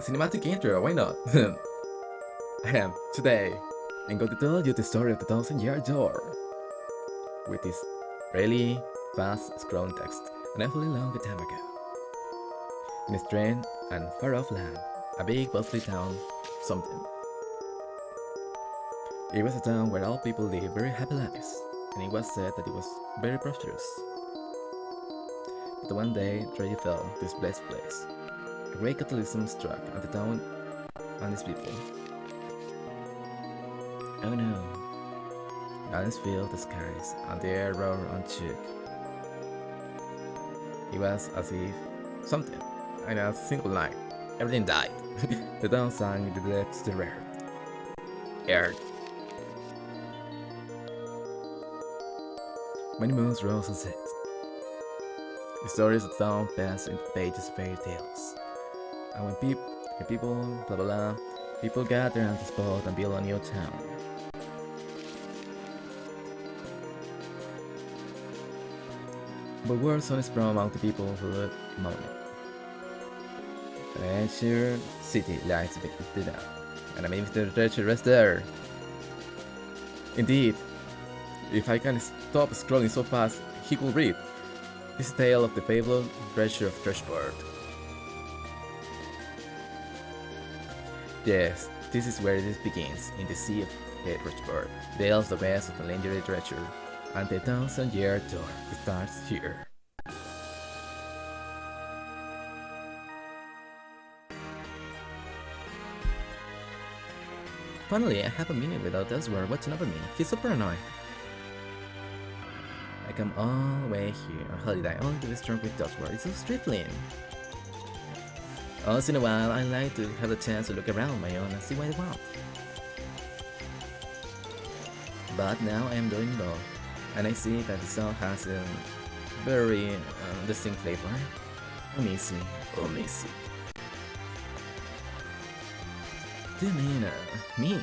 cinematic intro, why not? Today, I'm going to tell you the story of the Thousand-Year Door with this really fast scrolling text, an awfully long time ago. In a strange and far-off land, a big bustling town, something. It was a town where all people lived very happy lives, and it was said that it was very prosperous. But one day, tragedy fell to this blessed place. A great cataclysm struck at the town and its people. Oh no. Violence filled the skies, and the air roared and shook. It was as if something, in a single night, everything died. The town sank into the depths of the earth. Many moons rose and set. The stories of the town passed into the pages of fairy tales. And when people, blah blah blah, people gather on the spot and build a new town. But words only sprung among the people who lived among it. An ancient city lies beneath it, and a magnificent treasure rests there. Indeed, if I can stop scrolling so fast, he could read. This is a tale of the fabled treasure of Trashboard. Yes, this is where it begins, in the sea of Trashboard. The elves the best of the legendary treasure, and the Thousand-Year Door starts here. Finally, I have a minute without Elsewhere watching over me. He's super annoying. I come all the way here on holiday only to be struck with Elsewhere. It's so trifling. Once in a while, I like to have the chance to look around my own and see what I want. But now I am doing both, and I see that the song has a very distinct flavor. Missy, oh Missy. Do you mean me?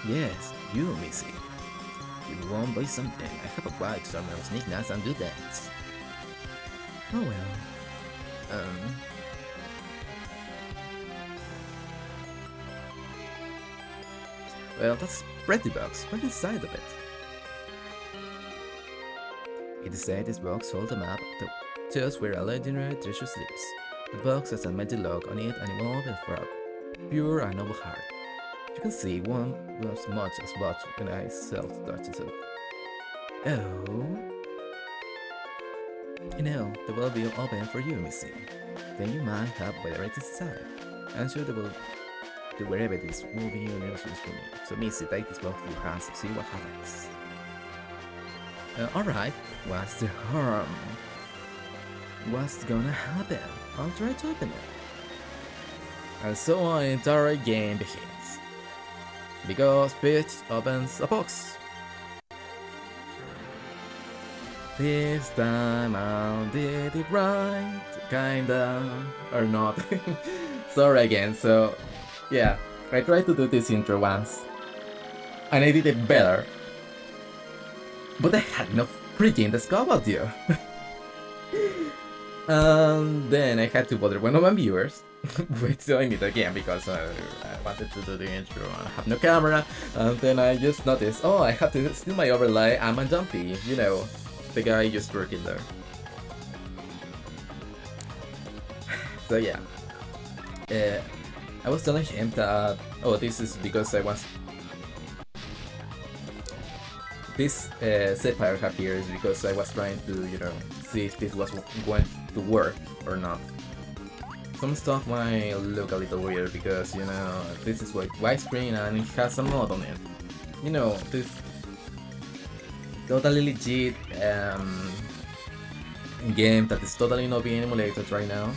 Yes, you, Missy. If you won't buy something, I have a right to somewhere sneak nuts and do that. Oh well. Well, that's pretty box. What's inside of it? It is said this box holds a map just where a legendary treasure sleeps. The box has a magic lock on it and it will open for a pure and noble heart. You can see one as much as what when I self-touches it. Oh. You know, the will be open for you, Missy. Then you might have whatever it is inside. I'm sure they will do wherever this movie universe is for me. So Missy, take this box to your hands and see what happens. Alright, what's the harm? What's gonna happen? I'll try to open it. And so on, the entire game begins. Because Peach opens a box. This time I did it right, kinda, or not. Sorry again, so yeah, I tried to do this intro once, and I did it better. But I had no freaking scope audio. And then I had to bother one of my viewers with doing it again because I wanted to do the intro and I have no camera. And then I just noticed, oh, I have to steal my overlay. I'm a dumpy, you know, the guy just working there. So yeah, I was telling him that, oh, this is because I was. This sapphire here is because I was trying to, you know, see if this was going to work or not. Some stuff might look a little weird because, you know, this is widescreen and it has a mod on it. You know, this totally legit game that is totally not being emulated right now.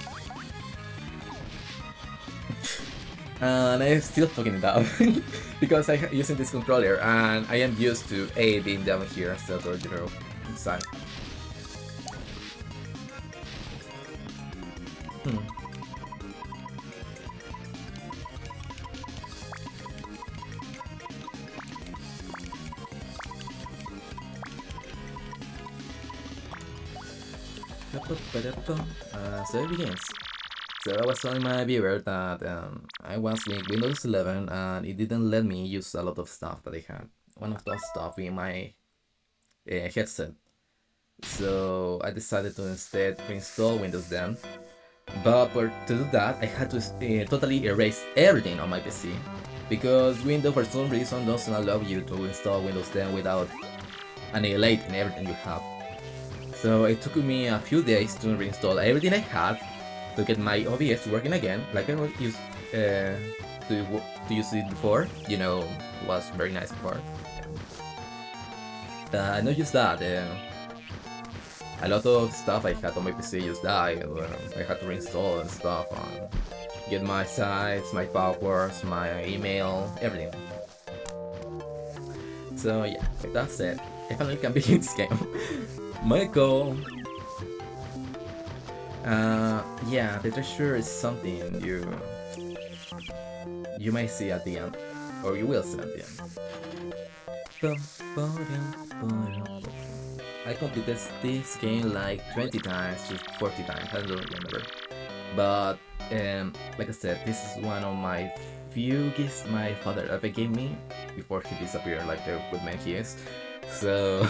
And I'm still fucking it up because I'm using this controller and I am used to A being down here instead of, you know, inside. So it begins. So I was telling my viewer that I was with Windows 11 and it didn't let me use a lot of stuff that I had. One of those stuff in my headset. So I decided to instead reinstall Windows 10. But to do that, I had to totally erase everything on my PC. Because Windows for some reason doesn't allow you to install Windows 10 without annihilating everything you have. So it took me a few days to reinstall everything I had to get my OBS working again, like I used to use it before. You know, it was very nice before. Not just that, a lot of stuff I had on my PC just died. I had to reinstall and stuff, and get my sites, my passwords, my email, everything. So yeah, like that said, I finally can begin this game. My goal... yeah, the treasure is something you may see at the end, or you will see at the end. I completed this game like 20 times to 40 times, I don't remember. But like I said, this is one of my few gifts my father ever gave me before he disappeared like the good man he is. So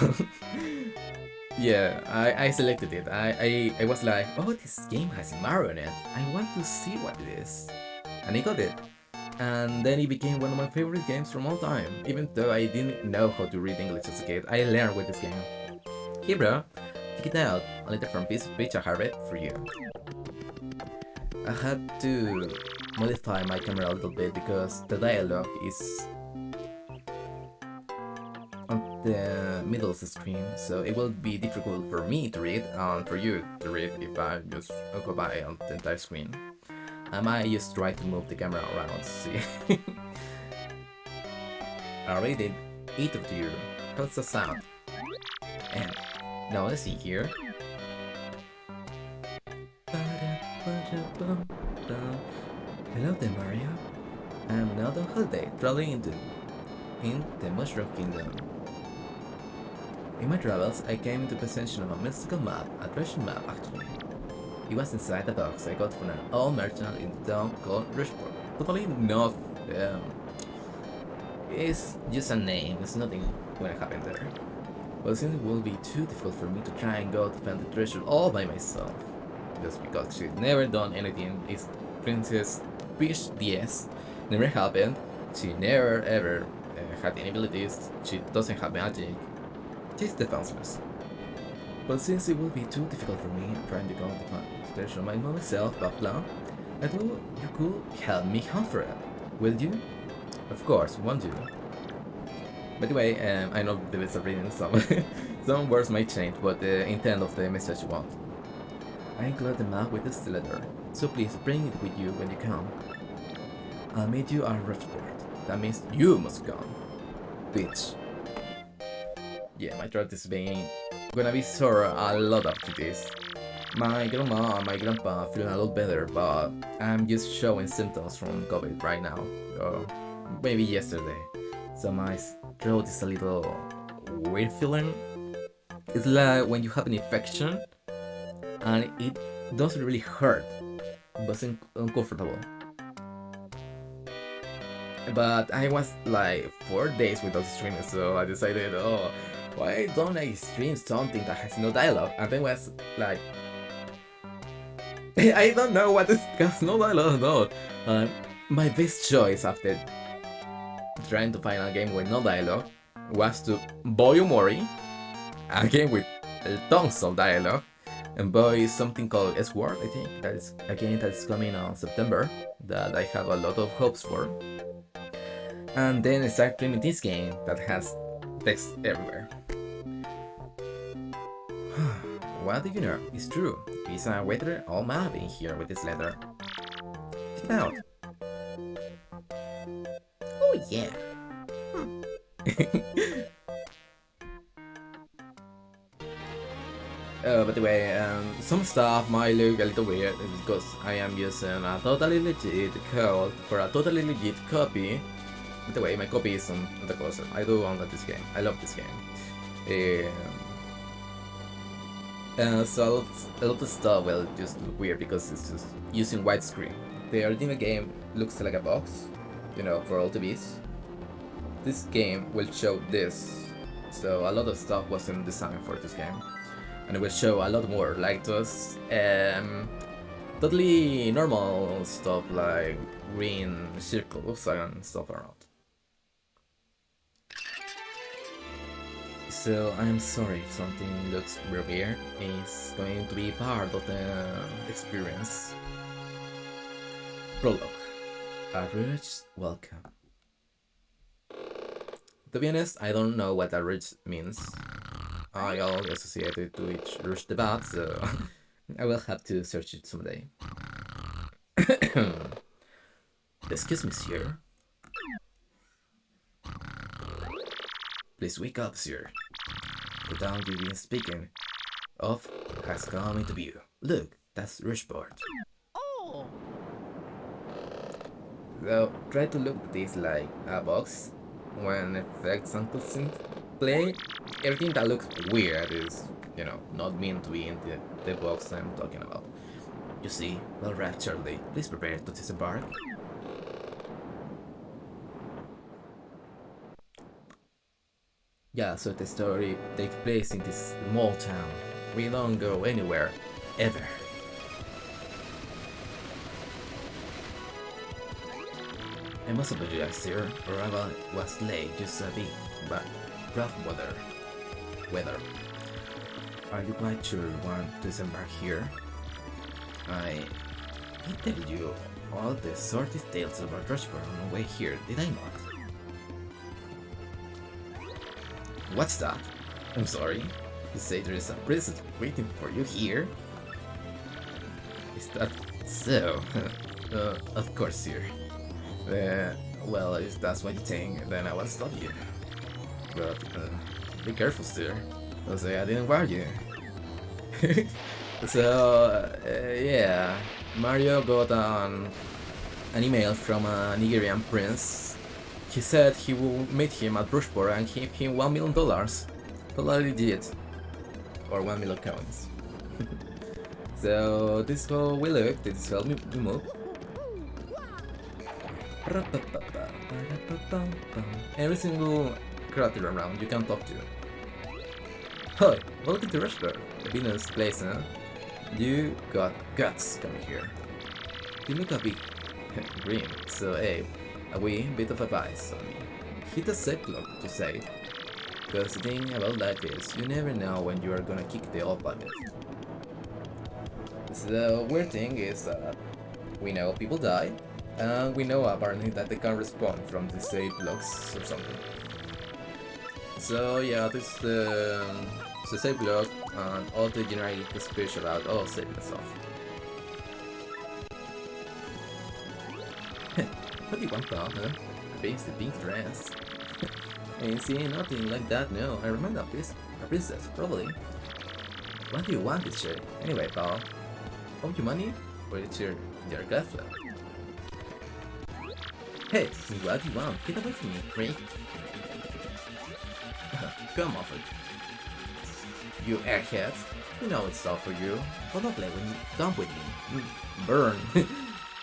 yeah, I selected it. I was like, oh, this game has Mario in it. I want to see what it is. And I got it. And then it became one of my favorite games from all time. Even though I didn't know how to read English as a kid, I learned with this game. Here bro, check it out, a letter from Pizza Harvard for you. I had to modify my camera a little bit because the dialogue is on the middle of the screen, so it will be difficult for me to read and for you to read if I just go by on the entire screen. I might just try to move the camera around to see. I rated 8 of you. How's the sound? And now let's see here. Hello there, Mario. I'm now on holiday, traveling in the Mushroom Kingdom. In my travels, I came into possession of a mystical map, a treasure map actually. It was inside the box I got from an old merchant in the town called Rushport. Totally not... it's just a name, it's nothing gonna happen there. But since it will be too difficult for me to try and go to find the treasure all by myself, just because she's never done anything, it's Princess Peach DS, never happened, she never ever had any abilities, she doesn't have magic, she's defenseless. But since it will be too difficult for me trying to go to find the treasure by myself, blah blah, I thought you could help me hunt for it. Will you? Of course, won't you? By the way, I know the bits of reading some words might change, but the intent of the message won't. I include the map with this letter, so please bring it with you when you come. I'll meet you at Rushport. That means you must come, bitch. Yeah, my throat is gonna be sore a lot after this. My grandma and my grandpa feeling a lot better, but I'm just showing symptoms from COVID right now, or maybe yesterday. So my throat is a little weird feeling. It's like when you have an infection and it doesn't really hurt, but it's uncomfortable. But I was like 4 days without streaming, so I decided, oh, why don't I stream something that has no dialogue? And then was like, I don't know what has no dialogue, no. My best choice after trying to find a game with no dialogue was to buy Mori, a game with tons of dialogue, and buy something called S-Word, I think. That is a game that is coming on September, that I have a lot of hopes for. And then I start streaming this game that has text everywhere. What do you know? It's true. It's a weather all map in here with this letter. Check it out. Oh yeah. By the way, some stuff might look a little weird because I am using a totally legit code for a totally legit copy. By the way, my copy is on the closet. I do want this game. I love this game. So a lot of stuff will just look weird because it's just using widescreen. The original game looks like a box, you know, for all TVs. This game will show this, so a lot of stuff wasn't designed for this game, and it will show a lot more, like those totally normal stuff like green circles and stuff around. So I'm sorry if something looks real weird. It's going to be part of the experience. Prologue. A rush welcome. To be honest, I don't know what a rush means. I always associate it to each rush the bat, so I will have to search it someday. Excuse me, sir. Please wake up, sir. The town you've been speaking of has come into view. Look, that's Rushport. Oh! So, try to look at this like a box. When effects and cutscenes play, everything that looks weird is, you know, not meant to be in the box I'm talking about. You see, well wrapped, Charlie. Please prepare to disembark. Yeah, so the story takes place in this small town. We don't go anywhere, ever. I must apologize, sir. Arrival was late, just a bit, but rough weather. Are you quite sure you want to disembark here? I tell you all the sordid tales about Rushmore on the way here, did I not? What's that? I'm sorry. You say there is a prison waiting for you here? Is that so? Of course, sir. Well, if that's what you think, then I will stop you. But be careful, sir. Don't say I didn't warn you. So, yeah, Mario got an email from a Nigerian prince. He said he will meet him at Rushport and give him $1 million. Totally legit. Or 1 million coins. So, this is how we look, this is how we move. Every single character around you can talk to. Hi, welcome to Rushport, a business place, huh? You got guts coming here. You look a bit green, so hey, a wee bit of advice on me. Hit the safe clock to say it. Cause the thing about life is, you never know when you are gonna kick the old bucket. So the weird thing is that we know people die, and we know apparently that they can respawn from the save blocks or something. So yeah, this is the save block and all the generic speech about all saving stuff. What do you want, pal, huh? A basic pink dress. Ain't seen nothing like that, no. I remember a princess, probably. What do you want this shit? Anyway, pal. Owe you money? Or it's your girlfriend? Hey, what do you want? Get away from me, freak. Come off it. You airhead. You know it's all for you. But don't play with me. Don't with me. Burn.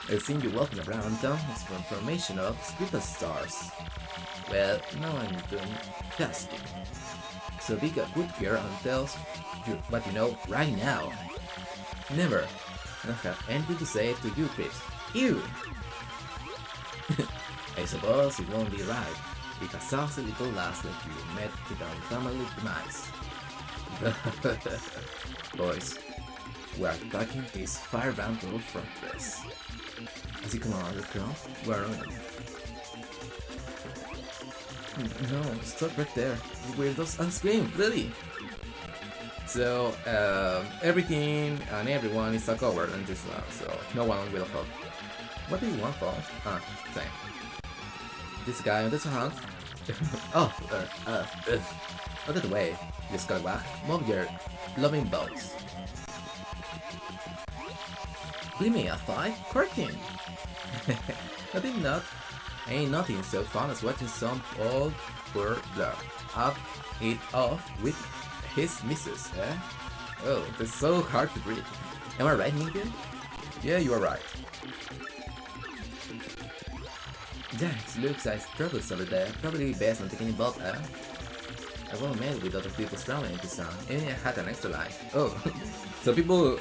I've seen you walking around town as for information of spiritual stars. Well, now I'm doing casting. So be a good girl and tell you what you know right now. Never. I don't have anything to say to you, Chris. Ew! I suppose it won't be right if a saucy little lass like you met with our family demise. Boys, we are attacking this firebound little fortress. As you come on the ground, we are on it. No, stop right there. You weirdos and scream, really! So, everything and everyone is covered in this land, so no one will help. What do you want, Paul? Ah, same. This guy on this hand. Oh, out of the way, you scallywag. Move your loving bones. Give me a 5 curtain. I think not. Ain't nothing so fun as watching some old poor blood up it off with his missus, eh? Oh, that's so hard to read. Am I right, Lincoln? Yeah, you are right. That looks like struggles over there. Probably best not taking involved, huh? I won't mess with other people's trauma into some. Even I had an extra life. Oh, so people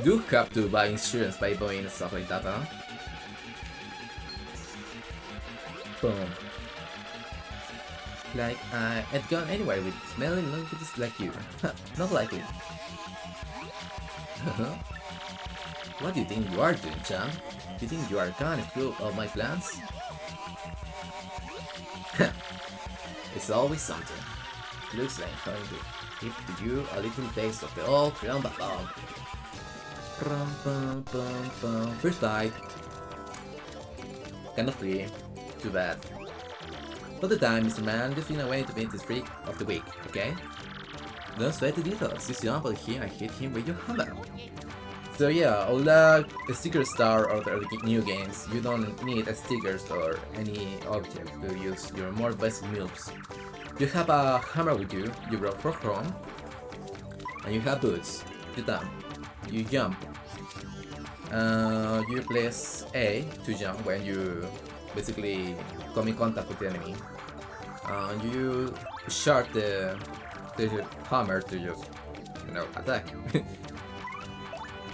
do have to buy insurance by buying stuff like that, huh? Boom. Like I had gone anywhere with smelling languages like you. Not likely. What do you think you are doing, champ? Do you think you are gonna screw up my plans? It's always something. Looks like I'm going to give you a little taste of the old crown ballad. First fight. Kind of free. Too bad. For the time, Mr. Man, just find a way to beat this freak of the week, okay? Don't sweat the details. This example here, I hit him with your hammer. So yeah, all the sticker star or the new games, you don't need stickers or any object to use your more basic moves. You have a hammer with you, you roll for home, and you have boots. You jump. You jump. You press A to jump when you basically come in contact with the enemy. You short the hammer to just, attack.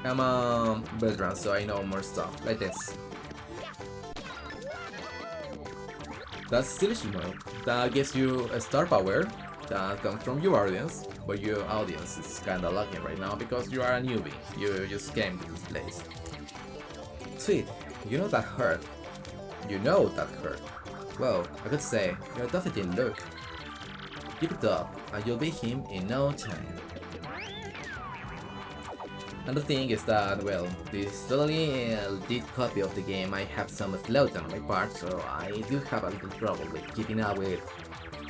I'm a veteran, so I know more stuff, like this. That's stylish move. That gives you a star power that comes from your audience, but your audience is kinda lucky right now because you are a newbie. You just came to this place. Sweet, you know that hurt. You know that hurt. Well, I could say, you're tough as you look. Keep it up, and you'll beat him in no time. And the thing is that, well, this is totally a legit copy of the game. I have some slowdown on my part, so I do have a little trouble with keeping up with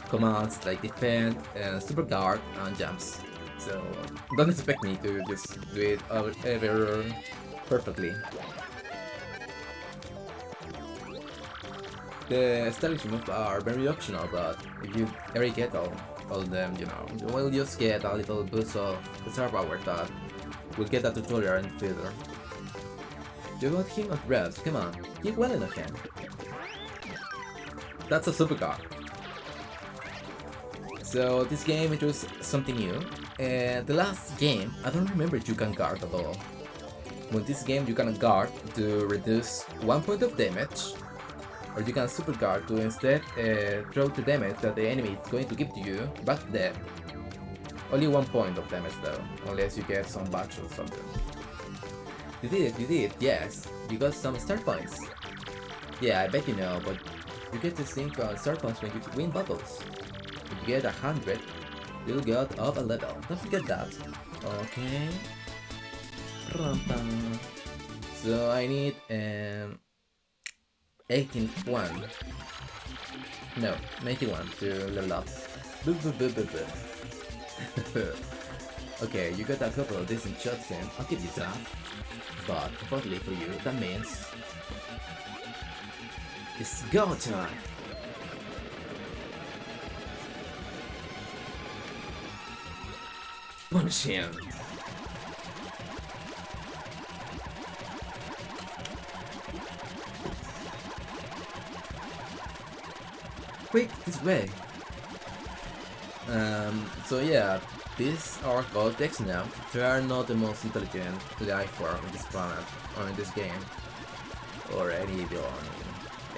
commands like defend, super guard, and jumps. So don't expect me to just do it ever perfectly. The stylish moves are very optional, but if you ever get all of them, you will just get a little boost of star power that will get a tutorial in the future. You got him at rest, come on, keep welling on him. That's a super card. So this game introduced something new, and the last game, I don't remember if you can guard at all. With this game you can guard to reduce 1 point of damage, or you can super guard to instead throw the damage that the enemy is going to give to you back to them. Only 1 point of damage though, unless you get some batch or something. You did, yes. You got some star points. Yeah, I bet you know, but you get to think on star points when you win battles. If you get 100, you'll get up a level. Don't forget that. Okay. So I need 81. No, 91 to level up. Okay, you got a couple of decent shots in, I'll give you that. But unfortunately for you, that means it's go time! Punish him! Quick, this way! So yeah, these are called decks now. They are not the most intelligent life form on this planet, or in this game, or any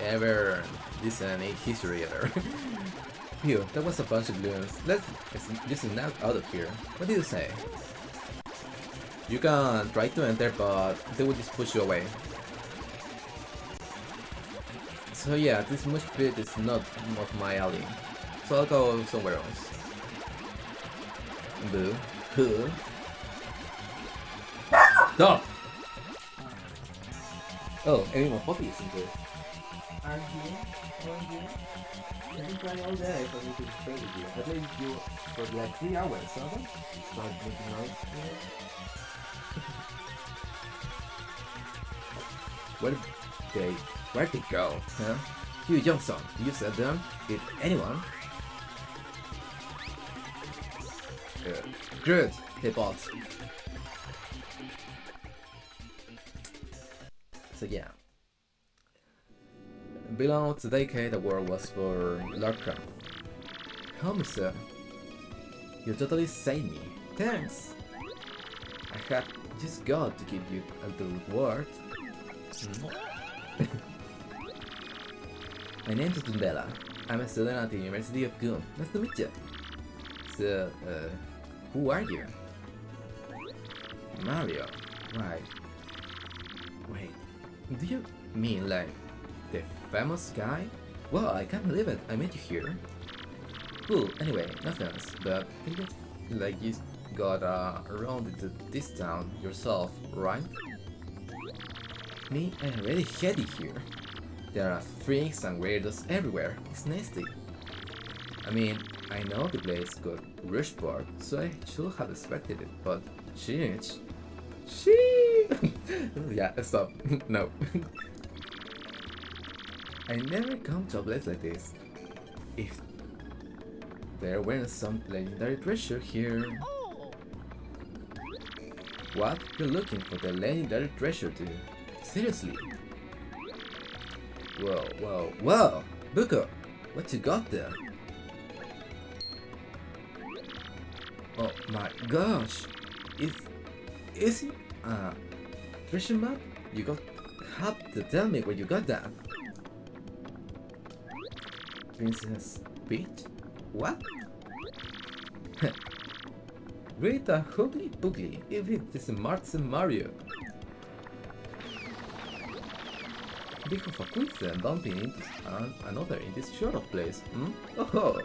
ever listen in history either. Phew, that was a bunch of balloons. Let's just knock out of here. What do you say? You can try to enter, but they will just push you away. So yeah, this much speed is not of my alley. So I'll go somewhere else. Boo. Boo. Stop! Oh, everyone Poppy is in here. I'm here. I'm here. I've been trying all day for me to play with you. I played with you for like 3 hours, haven't I? Start making noise. Where'd they go, huh? You Johnson, you said them? Did anyone? Good. Hey boss, So yeah. Below the decade award was for Lord Crown. Help me, sir. You totally saved me. Thanks. I have just got to give you a little reward. My name is Dundela. I'm a student at the University of Goon. Nice to meet you. So, who are you? Mario. Why? Wait, do you mean like the famous guy? Well, I can't believe it. I met you here. Cool. Anyway, no offense, but it looks like you got around into this town yourself, right? Me, I already headed here. There are freaks and weirdos everywhere. It's nasty. I mean, I know the place got Rushport, so I should have expected it, but sheesh. Yeah, stop. No. I never come to a place like this. If there weren't some legendary treasure here. What? You're looking for the legendary treasure, dude? Seriously? Whoa! Buko, what you got there? Oh my gosh! Is it a treasure map? You have to tell me where you got that. Princess Peach? What? Read a Hoogly Boogly if it is Mart's and Mario. Big of a coincidence bumping into another in this sort of place, hmm? Oh!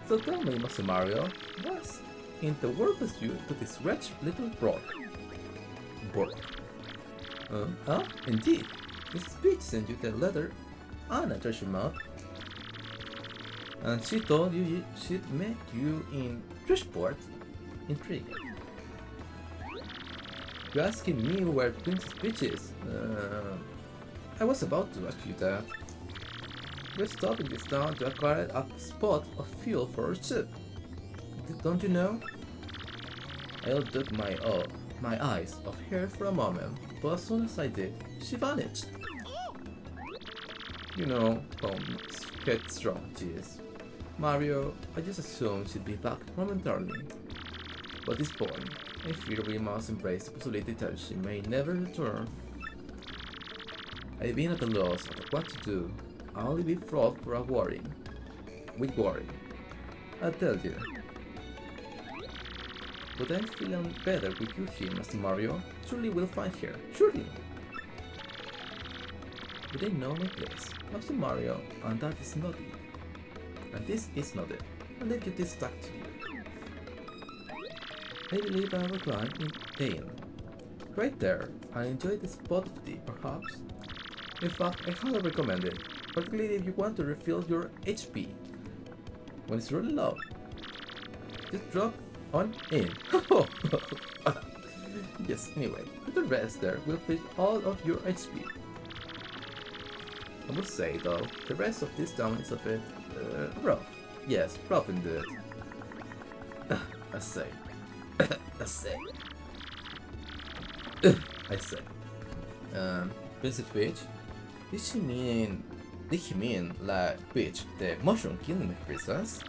So tell me, Master Mario, what's in the world with you to this wretched little Borg? Indeed. Mrs. Peach sent you the letter and a treasure map. And she told you she'd met you in Trishport. Intriguing. You're asking me where Princess Peach is? I was about to ask you that. We're stopping this town to acquire a spot of fuel for our ship. Don't you know? I took my eyes off her for a moment, but as soon as I did, she vanished. You know how headstrong she is. Mario, I just assumed she'd be back momentarily. But at this point, I fear we must embrace the possibility that she may never return. I've been at a loss of what to do. I'll only be fraught for a worry. With worry. I'll tell you. But I'm feeling better with you here, Master Mario. Surely we'll find her. Surely! But they know my place, Master Mario, and that is not it. And this is not it. I'll leave you this back to you. I believe I recline in the inn. Right there, I enjoy the spot of tea, perhaps. In fact, I highly recommend it, particularly if you want to refill your HP. When it's really low, just drop on in. Yes, anyway, put the rest there will fit all of your HP. I must say though, the rest of this town is a bit rough. Yes, rough indeed. I say. I say. Princess Peach? Did he mean like Peach, the mushroom killing princess?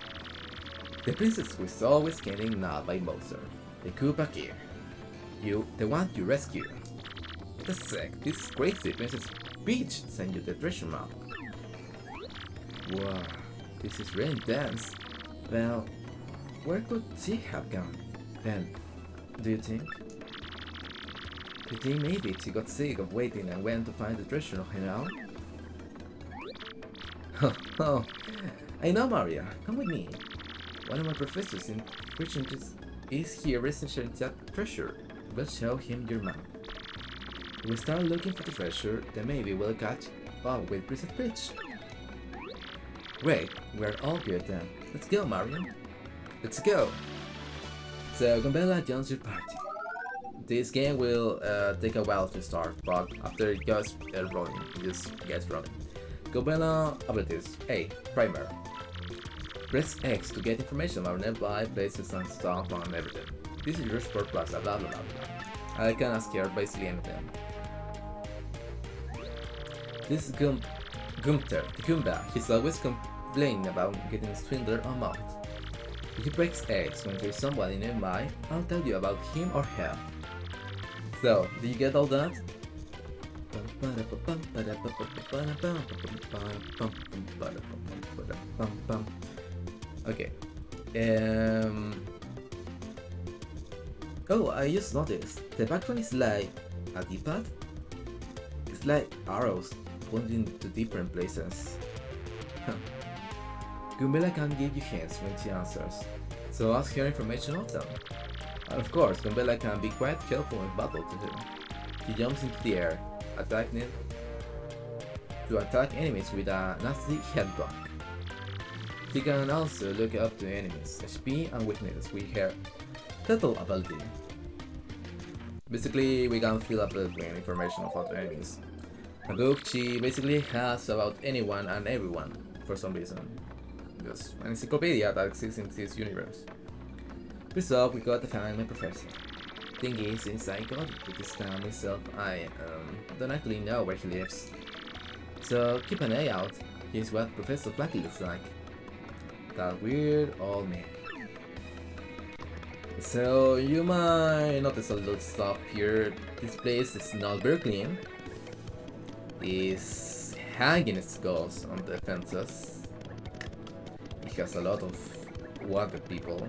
The princess was always getting nabbed by Bowser, the Koopa Kid. The one you rescued. What the heck, this is crazy. Princess Peach sent you the treasure map. Wow, this is really intense. Well, where could she have gone? Then, do you think? You think maybe she got sick of waiting and went to find the treasure on her own? Oh, I know, Maria. Come with me. One of my professors in preaching is here researching that treasure. We'll show him your map. We'll start looking for the treasure, then maybe we'll catch up with Princess Peach. Great, we're all good then. Let's go, Mario. Let's go. So, Gambella joins your party. This game will take a while to start, but after it goes rolling, it just gets rolling. Gambella abilities. A. Primer. Press X to get information about nearby places and stuff and everything. This is your sport plaza, blah blah blah blah. I can ask here basically anything. This is Gunther, the Goomba. He's always complaining about getting swindled or mocked. If he breaks eggs when there's somebody nearby, I'll tell you about him or her. So, do you get all that? Okay. Oh, I just noticed. The background is like a D-pad? It's like arrows pointing to different places. Gumbella can give you hints when she answers, so ask her information of them. And of course, Gumbella can be quite helpful in battle too. He jumps into the air, to attack enemies with a nasty headbutt. She can also look up to enemies' HP and weakness with her Total ability. Basically, we can fill up with information about the enemies. A book she basically has about anyone and everyone for some reason. Just an encyclopedia that exists in this universe. First up, we got to find my professor. Thing is, since I got to this town myself, I don't actually know where he lives. So keep an eye out. Here's what Professor Blackie looks like. That weird old man. So you might notice a little stuff here. This place is not very clean. It's hanging skulls on the fences. It has a lot of wanted people.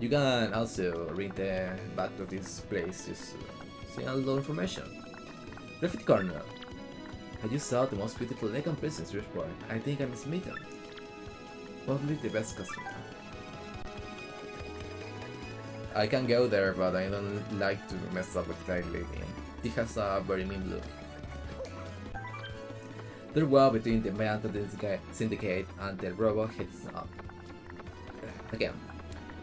You can also read the back of this place just to see a little information. Graffiti corner. I just saw the most beautiful elegant presence boy. I think I'm smitten. Probably the best customer. I can go there, but I don't like to mess up with that lady. He has a very mean look. The war between the Mayanta Syndicate and the robot heads up. Again.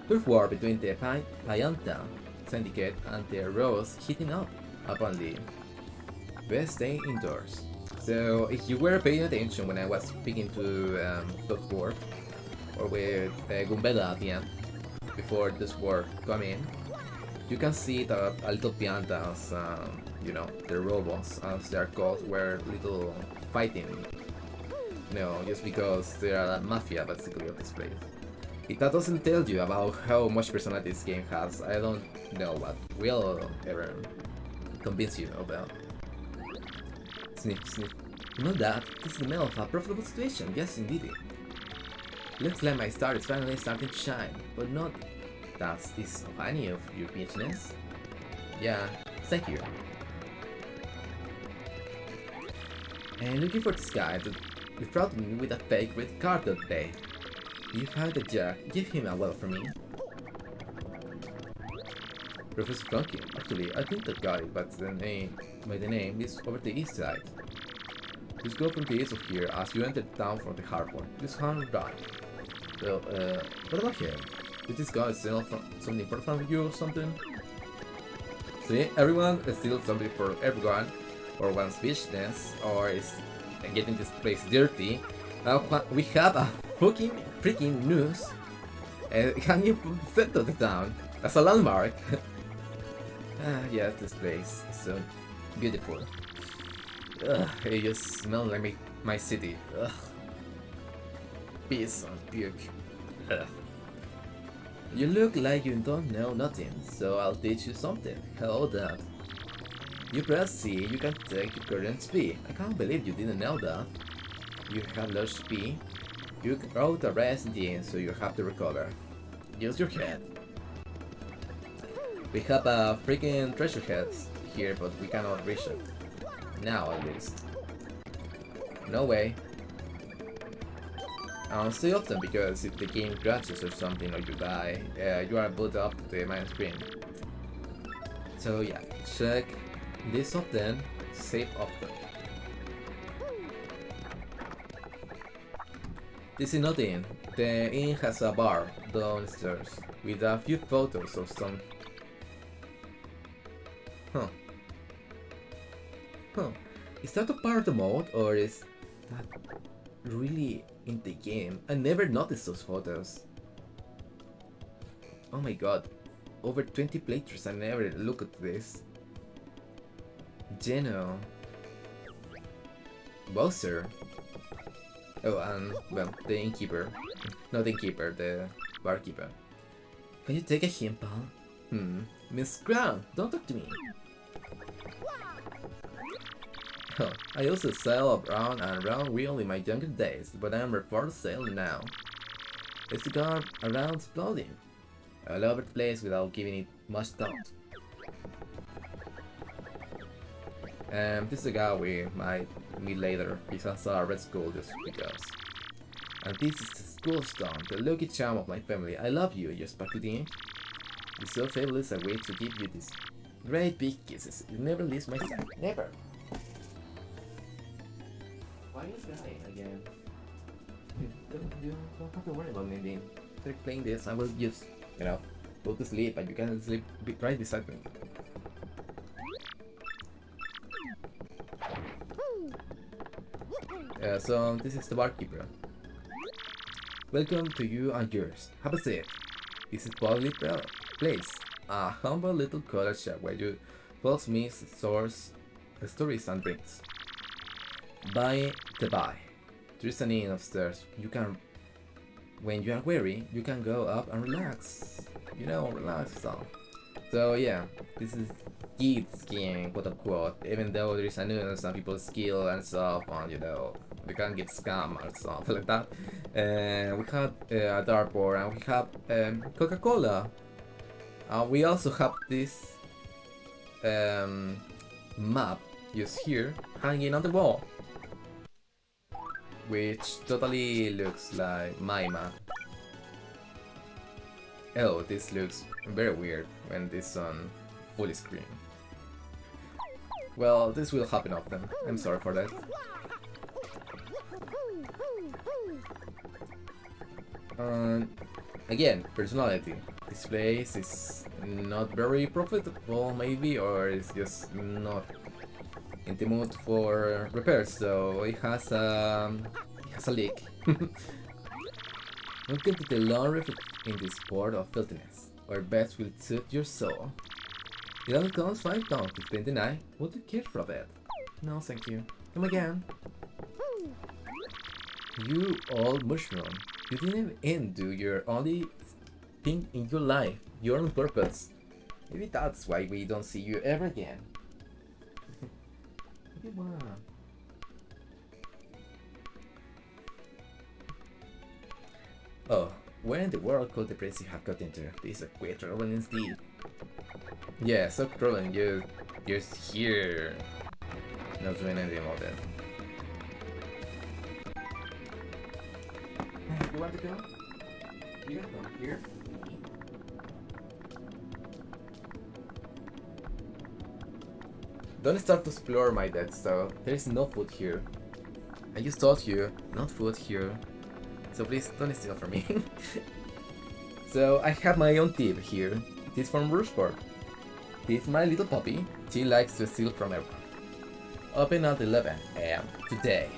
The war between the Mayanta Syndicate and the robots heating up, apparently. Best stay indoors. So, if you were paying attention when I was speaking to Dot War, or with Gumbella at the end, before this war come in, you can see that a little piantas, you know, the robots as they are called, were little fighting, you know, just because they are a mafia basically of this place. If that doesn't tell you about how much personality this game has, I don't know what will ever convince you of that. Sniff, sniff. You know that? This is the middle of a profitable situation, yes indeed. Looks like my star is finally starting to shine, but not that is of any of your business. Yeah, thank you. And looking for this guy that defrauded me with a fake red card that day. You find the jack, give him a well for me. Professor Funky, actually, I think that got it, but the name is over the east side. Just go from the east of here as you enter the town from the harbor. This hand right. So, what about him? Did this guy steal something important from you or something? See, everyone steals something for everyone, or wants business, or is getting this place dirty. We have a freaking news hanging from the center of the town as a landmark. Yes, this place is so beautiful. Ugh, it just smells like my city. Ugh. Piss and puke. Ugh. You look like you don't know nothing, so I'll teach you something. Hello, Dad. You press C, you can take your current speed. I can't believe you didn't know that. You have lost speed. You wrote a rest engine, so you have to recover. Use your head. We have a freaking treasure head here, but we cannot reach it. Now, at least. No way. Stay often, because if the game crashes or something, or you die, you are booted up to the main screen. So yeah, check this often, save often. This is not the inn. The inn has a bar downstairs with a few photos of some. Huh. Is that a part of the mode, or is that really in the game? I never noticed those photos. Oh my god. Over 20 playthroughs, I never look at this. Geno. Bowser. Oh, and, well, the innkeeper. Not the innkeeper, the barkeeper. Can you take a hint, pal? Miss Crown, don't talk to me. Oh, I used to sail around and around wheel in my younger days, but I'm for sale now. It's to go around exploding all over the place without giving it much thought. This is a guy we might meet later. He has a red skull just because. And this is the school stone, the lucky charm of my family. I love you, your sparkly. This so fabulous a way to give you these great big kisses. It never leaves my side. Never. Why is this guy again? You don't have to worry about me being playing this. I will just, go to sleep and you can sleep right beside me. So this is the barkeeper. Welcome to you and yours. Have a seat. This is public place, a humble little college shop where you folks meet source stories and drinks. By the by, there's an inn upstairs. You can, when you are weary, you can go up and relax. Relax some. So yeah, this is kids game, quote unquote. Even though there is a news, some people skill and stuff, and we can get scam or something like that. We have a dartboard and we have Coca-Cola. We also have this map just here hanging on the wall, which totally looks like my map. Oh, this looks very weird when this is on full screen. Well, this will happen often. I'm sorry for that. Again, personality. This place is not very profitable, maybe, or it's just not in the mood for repairs, so it has a leak. Welcome to the laundry in this port of filthiness, where beds will suit your soul. It only costs £5 to spend the night. Would you care for a bed? No, thank you. Come again. You old mushroom. You didn't even do your only thing in your life. You're on purpose. Maybe that's why we don't see you ever again. Oh, where in the world could the place you have got into? This is a great traveling indeed. Yeah, so trolling, you're here. Not doing anything about that. You want to go? You can come here. Don't start to explore my dead stuff. There is no food here. I just told you, not food here. So please don't steal from me. So I have my own tip here. It is from Rushport. This is my little puppy. She likes to steal from everyone. Open at 11 AM today.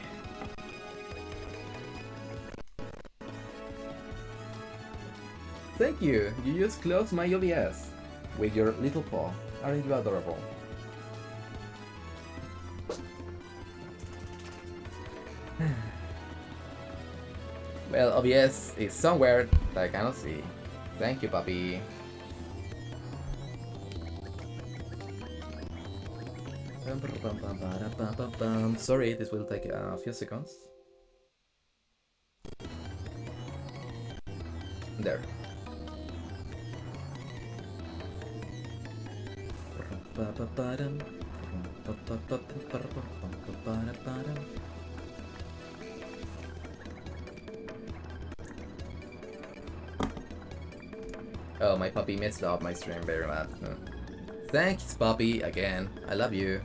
Thank you. You just closed my OBS with your little paw. Aren't you adorable? Well, OBS is somewhere that I cannot see. Thank you, puppy. Sorry, this will take a few seconds. There. Oh, my puppy messed up my stream very much. Thanks, puppy, again. I love you.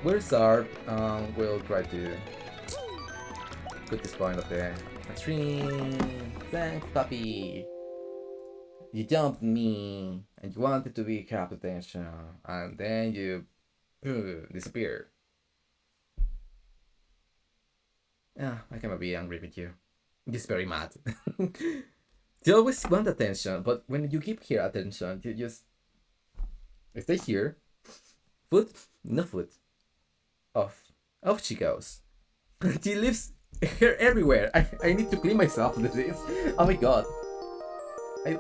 Where's Art? We'll try to put this point of the stream. Thanks, puppy. You jumped me, and you wanted to be kept attention, and then you disappeared. Yeah, I cannot be angry with you. Just very mad. You always want attention, but when you give her attention, you just stay here. Food, no food. Off. Off she goes. She leaves hair everywhere. I need to clean myself with this. Oh my god.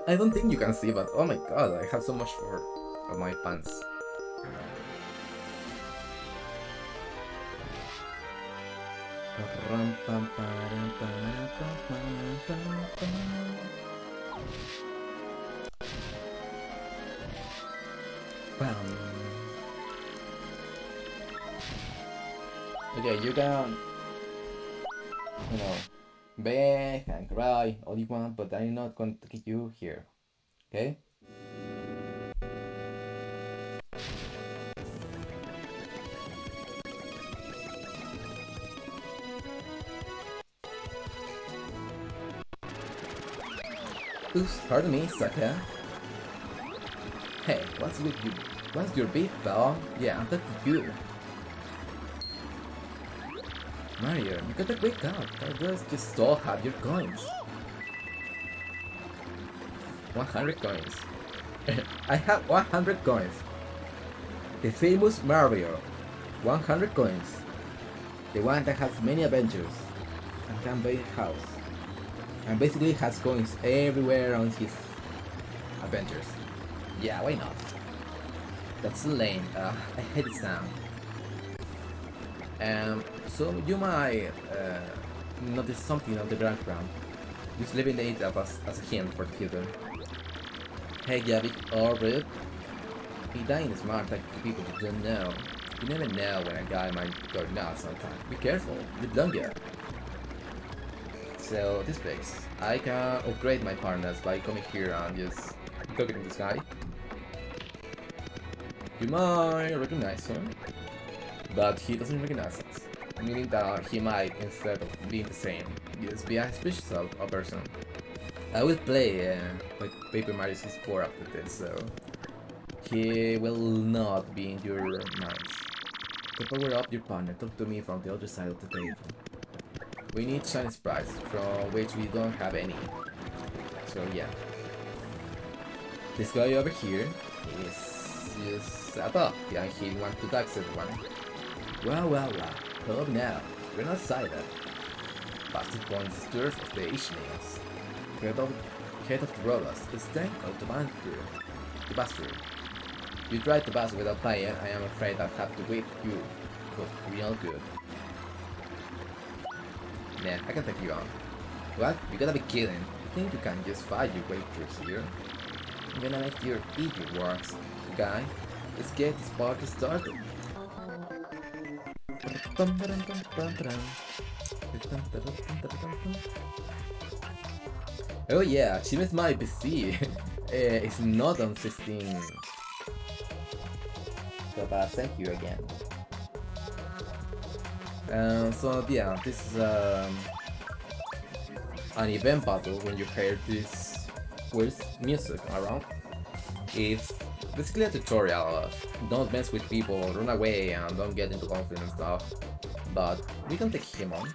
I don't think you can see, but oh my god, I have so much fur on my pants. Okay, you can, you know, beg and cry all you want, but I'm not going to keep you here, okay? Oops, pardon me, sucker. Hey, what's with you? What's your beef, pal? Yeah, I'm talking to you. Mario, you gotta wake up. I just stole half your coins. 100 coins. I have 100 coins. The famous Mario. 100 coins. The one that has many adventures and can buy a house. And basically has coins everywhere on his adventures. Yeah, why not? That's lame. I hate the sound. So you might notice something on the background. Just leaving it up as a hint for the future. Hey Gabby, or Rude. Be dying smart like the people you don't know. You never know when a guy might go nuts sometimes. Be careful, live longer. So this place, I can upgrade my partners by coming here and just talking to this guy. You might recognize him, but he doesn't recognize us, meaning that he might, instead of being the same, just be a species of a person. I will play like Paper Mario 64 after this, so he will not be in your minds. To power up your partner, talk to me from the other side of the table. We need shiny sprites, from which we don't have any. So yeah. This guy over here is just a dog, and he wants to tax everyone. Wow. Hello now. We're not silent. Bastard points the turf of the Ishmaels. Head of the rollers is then out to Buster. You tried to pass without playing, I am afraid I'll have to whip you. But real good. Nah, I can take you on. What? You gotta be kidding. Think you can just fight your way through here? I'm gonna make your eat your works. Guy, let's get this party started. Oh yeah, achievements my PC. It's not on 16. So thank you again. So yeah, this is an event battle when you hear this weird music around. It's basically a tutorial of don't mess with people, run away, and don't get into conflict and stuff. But we can take him on.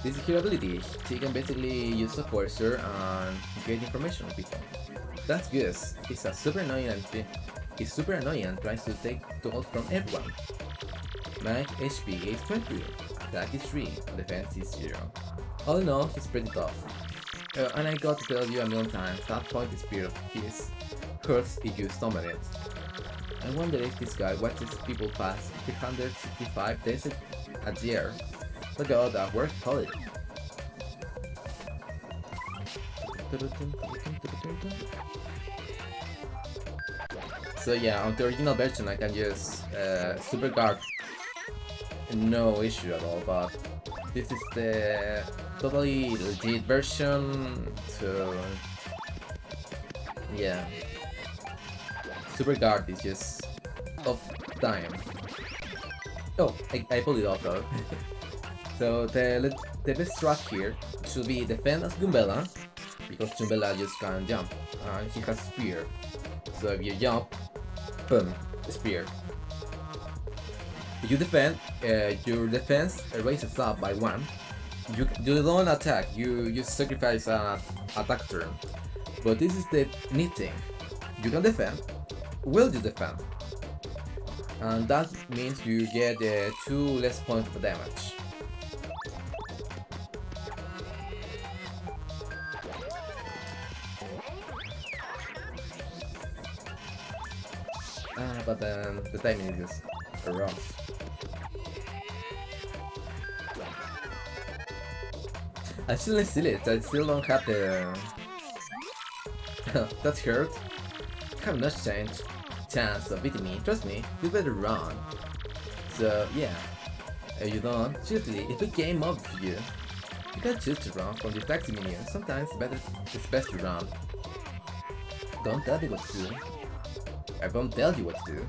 This is her ability. She can basically use a cursor and get information on people. That's good. It's super annoying and tries to take tools from everyone. Max HP is 20, attack is 3, defense is 0. All in all, he's pretty tough. And I got to tell you a million times, that point is pure his hurts if you stomach it. I wonder if this guy watches people pass 365 days a year. Look at that work holiday. So yeah, on the original version I can use Super Guard, no issue at all, but this is the totally legit version, so yeah. Super Guard is just of time. Oh, I pulled it off though. So the best strat here should be defend as Goombella, because Goombella just can't jump, and he has spear. So if you jump, boom, spear. You defend, your defense raises up by 1. You don't attack, you sacrifice an attack turn. But this is the neat thing. You can defend, will you defend? And that means you get 2 less points of damage. But then the timing is just rough. I still steal it, I still don't have the... That hurt. I have no chance of beating me, trust me, you better run. So yeah, if you don't, seriously, if a game up for you, you can choose to run from the taxi minion, sometimes it's best to run. Don't tell me what to do. I won't tell you what to do.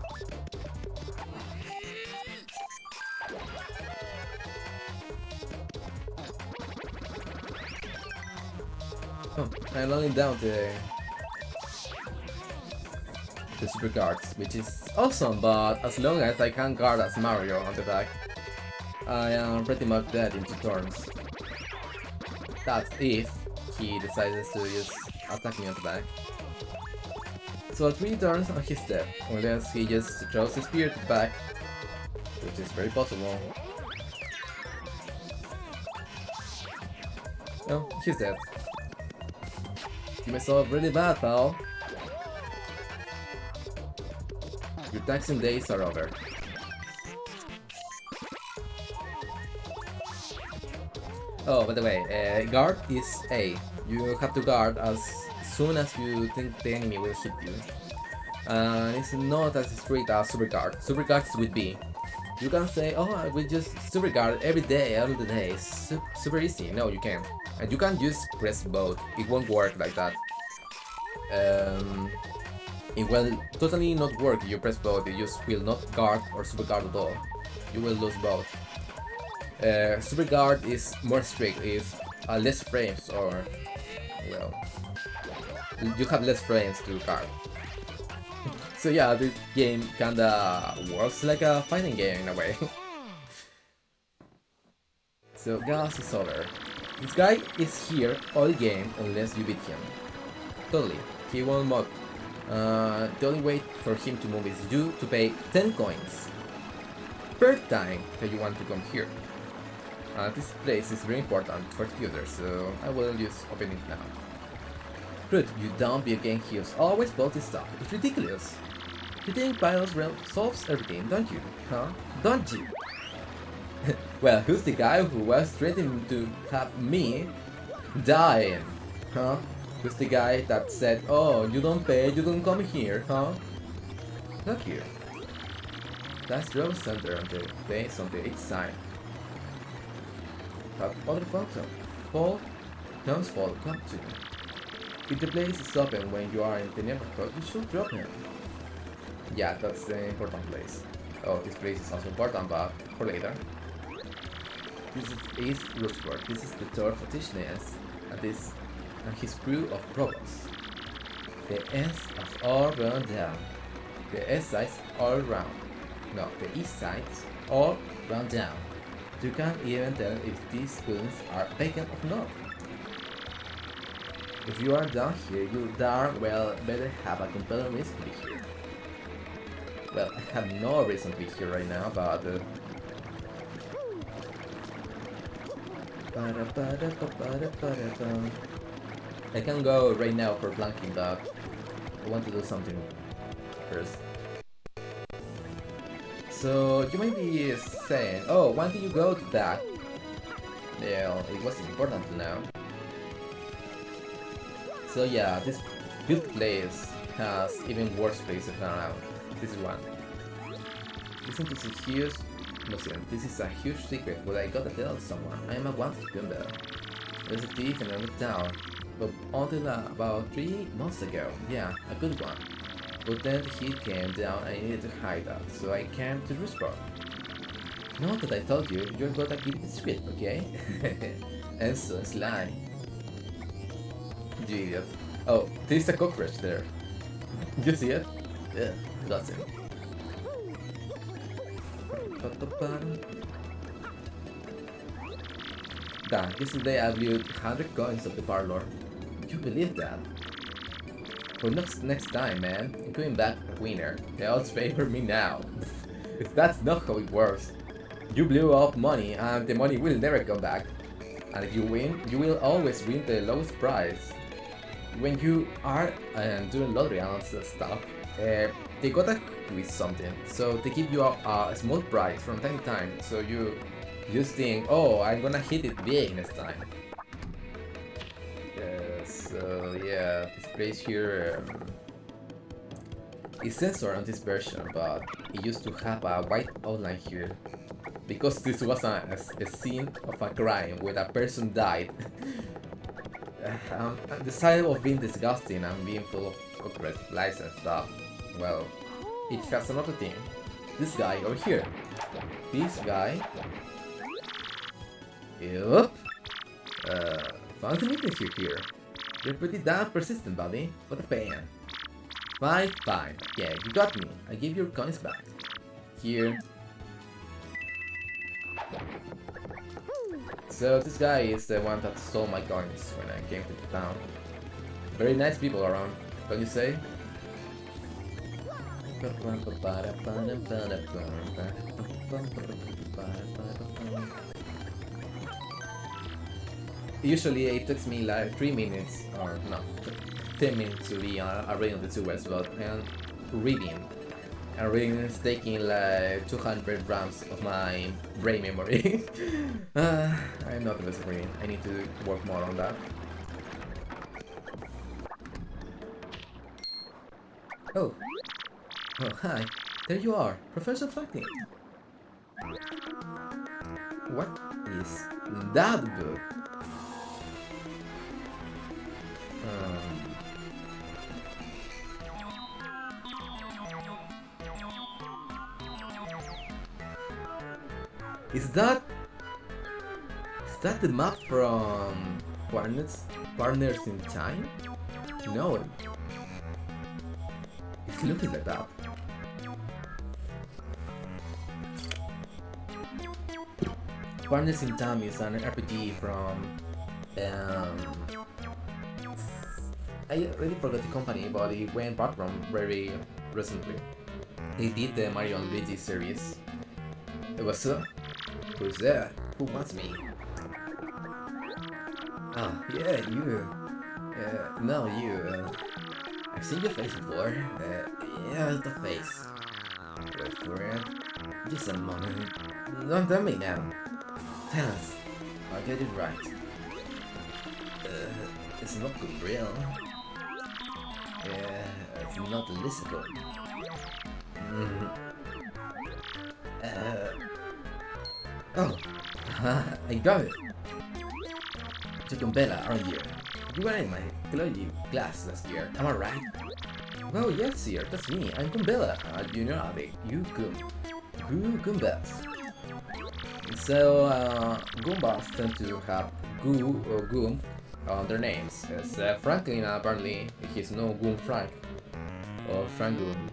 Oh, I'm only down to the super guards, which is awesome, but as long as I can guard as Mario on the back, I am pretty much dead in 2 turns. That's if he decides to just attack me on the back. So 3 turns and he's dead, unless he just throws his spear to the back, which is very possible. Oh, he's dead. You messed up really bad, pal. Your taxing days are over. Oh, by the way, guard is A. You have to guard as soon as you think the enemy will hit you. It's not as strict as super guard. Super guard is with B. You can say, oh, I will just super guard every day, all the day. Super easy. No, you can't. And you can just press both. It won't work like that. It will totally not work if you press both. You just will not guard or super guard at all. You will lose both. Super guard is more strict. It's less frames, or well, you have less frames to guard. So yeah, this game kinda works like a fighting game in a way. So Gas is over. This guy is here all game unless you beat him. Totally, he won't move. The only way for him to move is you to pay 10 coins per time that you want to come here. This place is very important for the user, so I will just open it now. Rude, you don't be again heals, always both this stuff, it's ridiculous. You think Piles Realm solves everything, don't you? Huh? Don't you? Well, who's the guy who was threatening to have me dying? Huh? Who's the guy that said, oh, you don't pay, you don't come here, huh? Look here. That's Rose Center on the base on the east side. But other function. Fall, don't fall, come to me. If the place is open when you are in the neighborhood, you should drop him. Yeah, that's the important place. Oh, this place is also important, but for later. This is Roosevelt. This is the third Fatishness, and his crew of robots. The S is all run down. The S sides all round. No, the east sides all run down. You can't even tell if these buildings are vacant or not. If you are down here, you darn well better have a compelling reason to be here. Well, I have no reason to be here right now, but... I can go right now for flanking, but I want to do something first. So, you might be saying, oh, why did you go to that? Well, it wasn't important to know. So yeah, this build place has even worse places around. This is one. Listen to this huge... Listen, this is a huge secret, but I gotta tell someone. I am a wanted criminal. There's a thief in another town, but until about 3 months ago. Yeah, a good one. But then the heat came down and I needed to hide that, so I came to Roosevelt. Now that I told you, you're gonna keep it secret, okay? And so sly. You idiot. Oh, there's a cockroach there. You see it? Yeah, that's it. Damn, yesterday I blew 100 coins of the parlor. You believe that? Well, next time, man. I'm coming back a winner. The odds favor me now. If that's not how it works. You blew up money and the money will never come back. And if you win, you will always win the lowest price. When you are doing lottery and stuff, they gotta with something. So they give you a small prize from time to time. So you just think, oh, I'm gonna hit it big next time. So yeah, this place here is censored on this version, but it used to have a white outline here. Because this was a scene of a crime where a person died. The side of being disgusting and being full of copyright lies and stuff, well, it has another thing. This guy over here. This guy. Yup. Found an issue here. You're pretty damn persistent, buddy. What a pain. Fine. Yeah, you got me. I give your coins back. Here. So this guy is the one that stole my coins when I came to the town. Very nice people around, don't you say? Usually it takes me like 3 minutes, or no, 10 minutes to be reading the sewers, but reading. And reading is taking like 200 grams of my brain memory. I'm not the best at reading. I need to work more on that. Oh, hi. There you are, Professor Franklin. What is that book? Is that the map from Partners in Time? No, it's looking like that. Partners in Time is an RPG from I already forgot the company, but it went background very recently. They did the Mario and Luigi series. What's up? Who's there? Who wants me? Oh, yeah, you. No, you. I've seen your face before. Yeah, the face. Wait for it. Just a moment. Don't tell me now. Tell us. I'll get it right. It's not good, real. Yeah, it's not listenable. Oh, I got it. You're Gumbella, aren't you? You were in my theology class last year, am I right? Well, yes, sir, that's me. I'm Gumbella, a junior addict. You Goombas. So, Goombas tend to have Goo or Goom on their names. As Franklin, apparently, he's no Goom Frank. Or Frank Goom.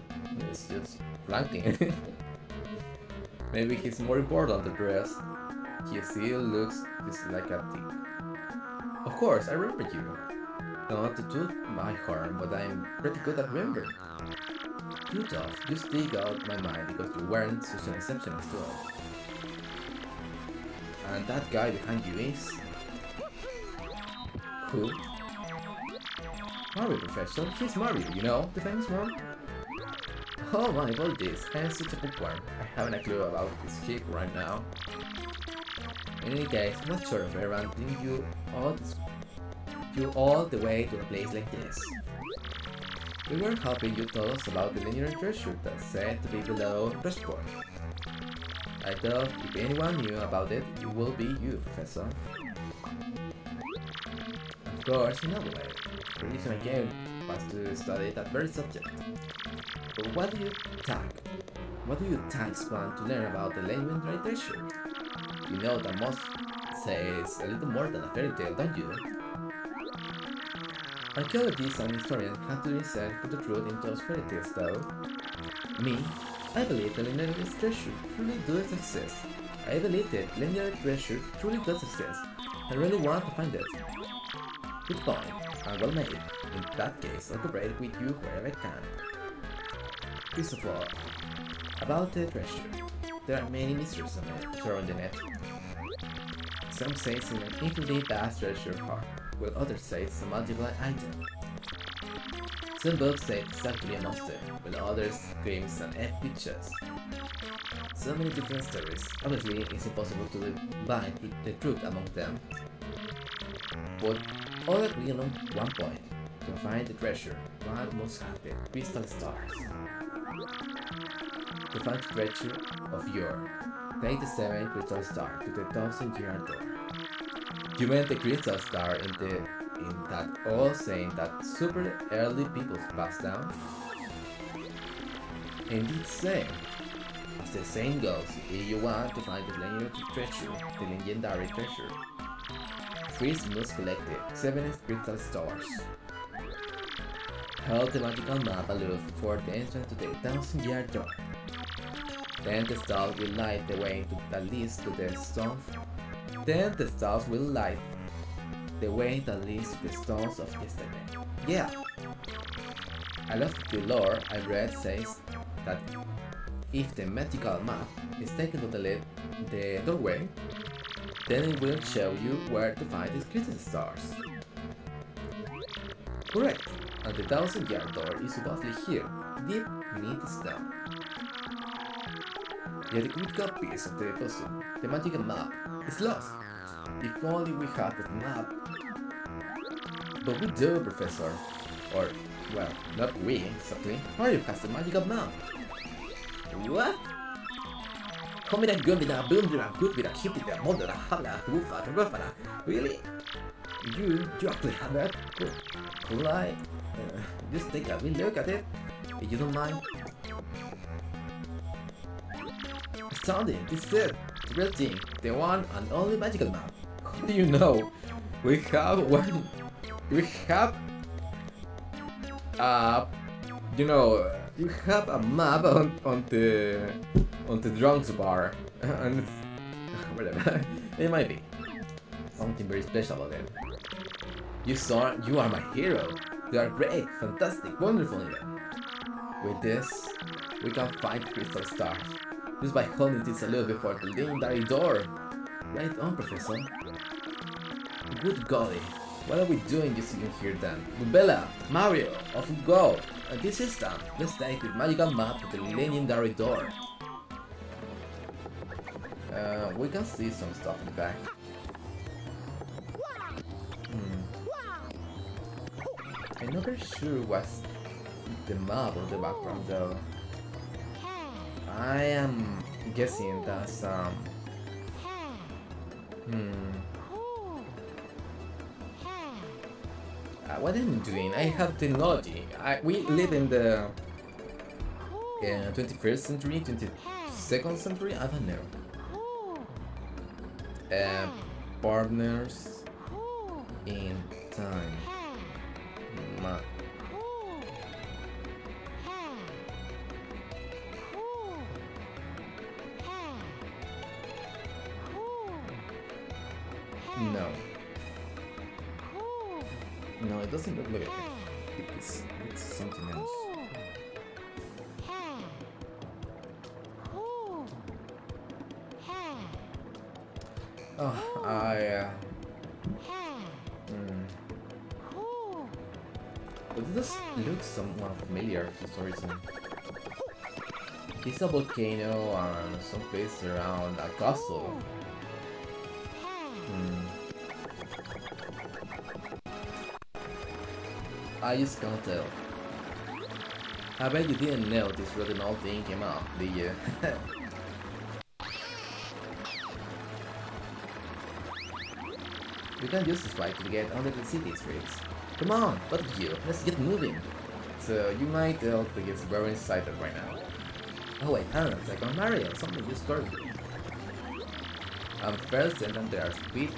It's just Franklin. Maybe he's more important than the rest. He still looks just like a thief. Of course, I remember you. Not to toot my horn, but I'm pretty good at remembering. Too tough, you stick out my mind because you weren't such an exception as well. And that guy behind you is... Who? Mario, Professor. He's Mario, you know, the famous one? Oh my apologies, I am such a bookworm. I haven't a clue about this ship right now. In any case, what sort of errand bring you all the way to a place like this? We were hoping you told us about the legendary treasure that's said to be below Westport. I thought if anyone knew about it, it will be you, Professor. Of course, in a way. The reason I came was to study that very subject. But what do you tags plan to learn about the legendary treasure? You know that most say it's a little more than a fairy tale, don't you? Archaeologists and historians have to research for the truth in those fairy tales, though. Me, I believe the legendary treasure truly does exist. I believe that legendary treasure truly does exist. I really want to find it. Good point, and well made. In that case, I'll cooperate with you wherever I can. First of all, about the treasure. There are many mysteries surrounding the net. Some say it's an infinitely vast treasure heart, while others say it's a magical item. Some books say it's actually a monster, while others claim it's an epic chest. So many different stories. Obviously, it's impossible to divine the truth among them. But all agree on one point. To find the treasure, one must have the crystal stars. To find the treasure of yore, take the 7 crystal stars to the 1000-year door. You meant the crystal star in that old saying that super early people passed down? Indeed same. As the saying goes, if you want to find the legendary treasure, first must collect the 7 crystal stars. Hold the magical map aloof for the entrance to the 1000-year door. Then the stars will light the way that leads to the stones. Then the stars will light the way that leads to the stones of yesterday. Yeah! I love the lore I read says that if the magical map is taken to the doorway, then it will show you where to find the crystal stars. Correct! And the 1000-year door is supposedly here, deep beneath the stone. Yet the critical piece of the puzzle, the magical map, is lost. If only we had the map. But we do, Professor. Or, well, not we, exactly. Mario has the magical map. What? Homina gumbina boomdra goodbira hipida modera habla rufa rufara. Really? You actually have that? Could I just take a real look at it? If you don't mind. Astounding, this is it. The real thing, the one and only magical map. How do you know? We have one. We have you have a map on the drunks bar, and it's, whatever. It might be something very special about it. You are my hero. You are great, fantastic, wonderful even. With this, we can find crystal stars. Just by holding this a little before the legendary door. Right on, Professor. Good golly. What are we doing just sitting here then? Bella, Mario, off we go! At this instant, let's take the magical map to the legendary door. We can see some stuff in the back. I'm not very sure what's the map or the background though. I am guessing that's what am I doing? I have technology. We live in the 21st century, 22nd century. I don't know. Partners in time. Map. No. No, it doesn't look like it. It's something else. Oh, But this looks somewhat familiar for some reason. It's a volcano and some place around a castle. I just can't tell. I bet you didn't know this retinol thing came out, did you? We can use this bike to get under the city streets. Come on, both of you, let's get moving. So you might tell to get very excited right now. Oh wait, hang on a second, Mario, something just occurred to me. First, and then there are few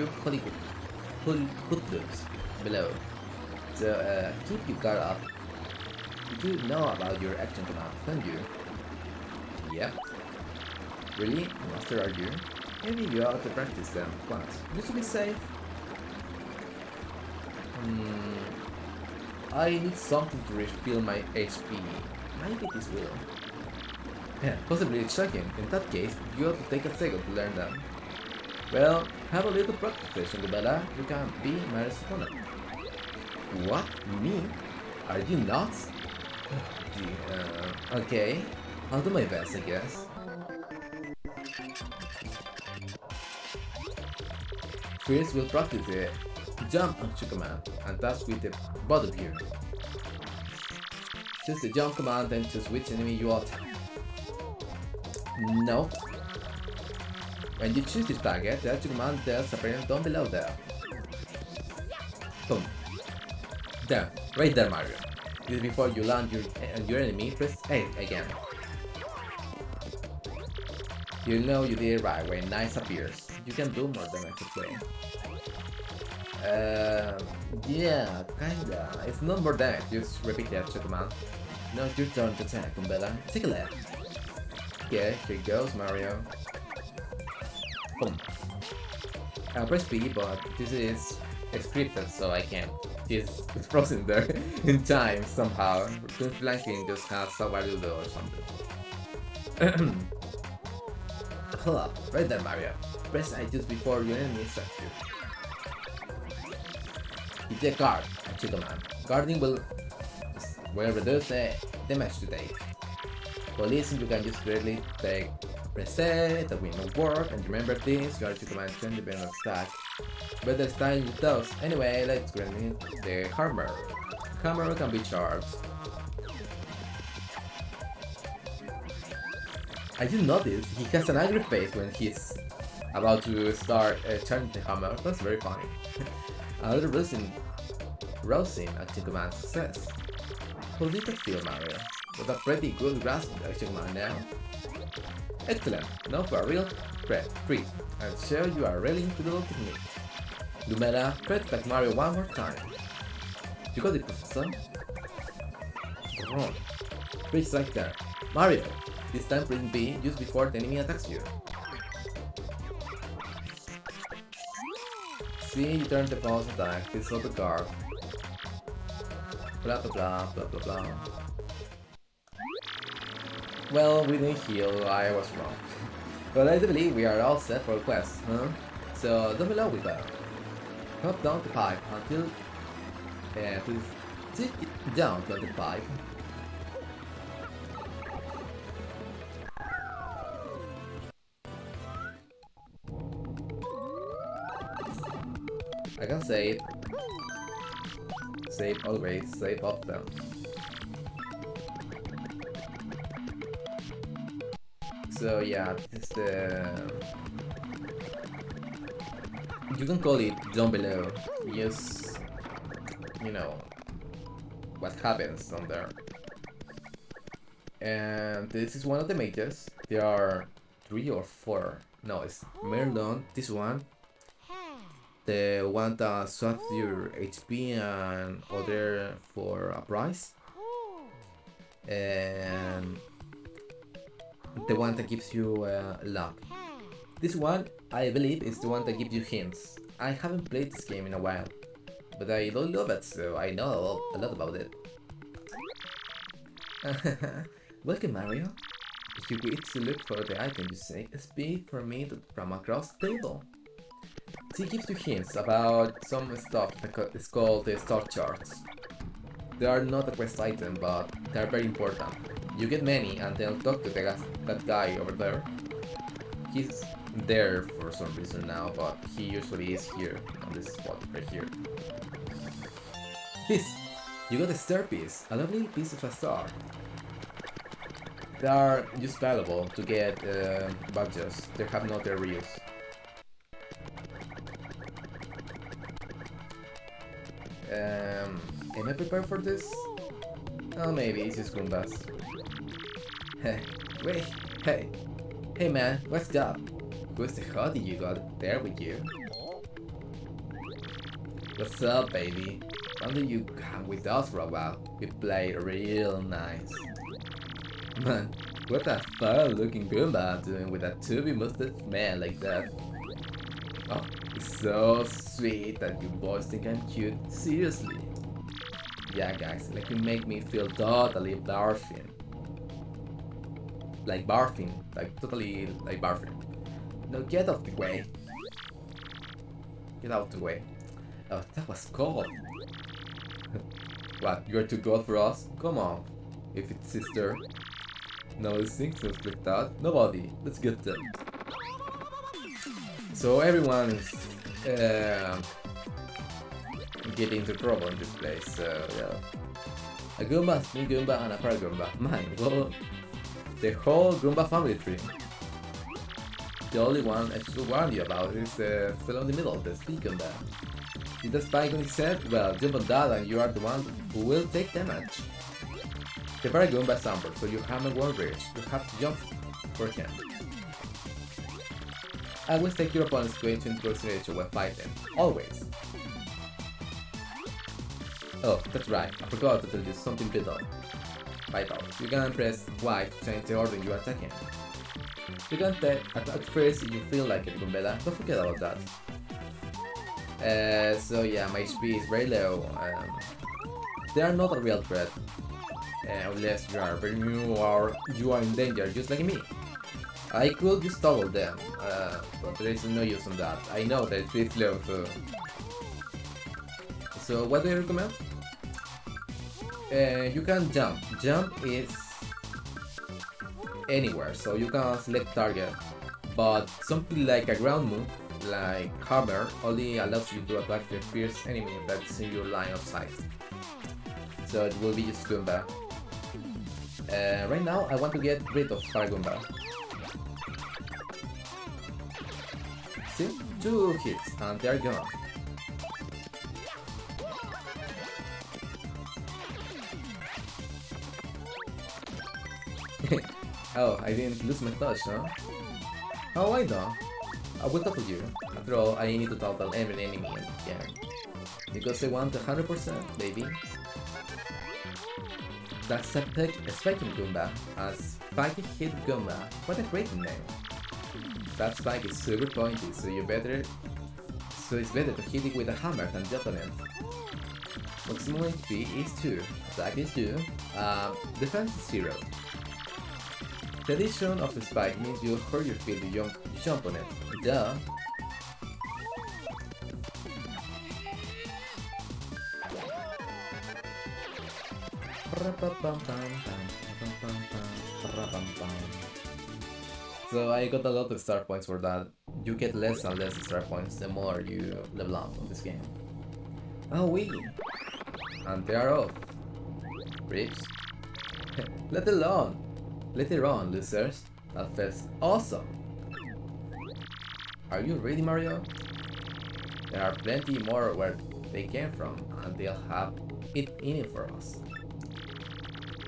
hoodlums below. So keep your guard up. You do know about your action command, don't you? Yep. Really? Master, are you? Maybe you ought to practice them once, just to be safe. I need something to refill my HP. Maybe this will. Yeah, possibly it's shocking. In that case, you ought to take a second to learn them. Well, have a little practice session, Lubella. You can be Mario's opponent. What? Me? Are you nuts? Okay. I'll do my best, I guess. First, we'll practice the jump action command, and that's with the bottom here. Choose the jump command and choose which enemy you attack. No. When you choose this target, the action command tells appearing down below there. Boom. There, right there, Mario. Just before you land your enemy, press A again. You'll know you did it right when Nice appears. You can do more damage to play. Yeah, kinda. It's not more damage, just repeat the action command. Now it's your turn to attack, Umbella. Take a left. Yeah, here goes, Mario. Boom. I'll press B, but this is scripted, so I can't. It's frozen there in time somehow. This flanking just has a Waludo or something. Hello, right there, Mario. Press I just before your enemy strikes you. Hit the guard, action command. Guarding will reduce the damage to take. Policing, you can just directly take press A, that will not work, and remember this, your action command can depend on stack. Better style with those. Anyway, let's grant the hammer. Hammer can be charged. I did notice he has an angry face when he's about to start charging the hammer. That's very funny. Another rousing action command success. How did it feel, Mario? With a pretty good grasp of the action command now. Excellent. Now for a real treat. I'm sure you are really into the little technique. Lumella, try to attack Mario one more time. You got it, Professor. Wrong. Reach right there. Mario! This time press B just before the enemy attacks you. See, you turn the false attack, this is the guard. Blah blah blah blah blah blah. Well, we didn't heal, I was wrong. But I do believe we are all set for a quest, huh? So down below we go. Hop down the pipe until please down to the pipe. I can save. Save always, save often. So yeah, it's the... You can call it down below. Just, you know, what happens down there. And this is one of the mages. There are 3 or 4. No, it's Merlon, this one. The one that swaps your HP and other for a price. And the one that gives you luck. This one, I believe, is the one that gives you hints. I haven't played this game in a while, but I don't love it, so I know a lot about it. Welcome, Mario. If you wish to look for the item you say, speak for me from across the table. She gives you hints about some stuff that is called the star charts. They are not a quest item, but they are very important. You get many and then talk to that guy over there. He's there for some reason now, but he usually is here on this spot right here. This! You got a star piece, a lovely piece of a star. They are just valuable to get badges, they have no other use. Am I prepared for this? Oh, maybe it's just Goombas. Hey, wait, hey man, what's up? Who's the hottie you got there with you? What's up, baby? Why don't you come with us for a while? We play real nice. Man, What a fun looking Goomba doing with a tubby mustache man like that. Oh, it's so sweet that you boys think I'm cute. Seriously. Yeah, guys, like you make me feel totally barfing. Like barfing. Like totally like barfing. No, get out the way. Get out the way. Oh, that was cold. What, you're too cold for us? Come on. If it's sister. No things like that. Nobody. Let's get them. So everyone's getting into trouble in this place, so yeah. A Goomba, a Spin Goomba, and a Fire Goomba. Mine, well, the whole Goomba family tree. The only one I should warn you about is the fellow in the middle, the Spin Goomba. See the spike on his head? Well, jump on that and you are the one who will take damage. The Fire Goomba is amber, so you haven't won reach. You have to jump for him. Always take your opponent's way into consideration when fighting. Always. Oh, that's right. I forgot to tell you something vital. You can press Y to change the order you are attacking. You can attack first if you feel like it, Gumbella. Don't forget about that. So yeah, my HP is very low. They are not a real threat. Unless you are very new or you are in danger, just like me. I could just toggle them, but there is no use on that. I know that it's pretty slow, so what do you recommend? You can jump. Jump is anywhere, so you can select target. But something like a ground move, like hammer, only allows you to attack the first enemy that's in your line of sight. So it will be just Goomba. Right now, I want to get rid of Fire Goomba. See? 2 hits and they're gone. Oh, I didn't lose my touch, huh? Oh, I know. I will topple you. After all, I need to topple every enemy again. Because I want 100%, baby. That's a spiking Goomba. A spiky hit Goomba. What a great name. That spike is super pointy, so it's better to hit it with a hammer than the opponent. Maximum HP is 2, attack is 2, defense is 0. The addition of the spike means you hurt your field to your opponent. Duh. So I got a lot of star points for that. You get less and less star points the more you level up on this game. Oh wee! And they are off. Rips. Let alone! Later on, losers. That feels awesome! Are you ready, Mario? There are plenty more where they came from, and they'll have it in it for us.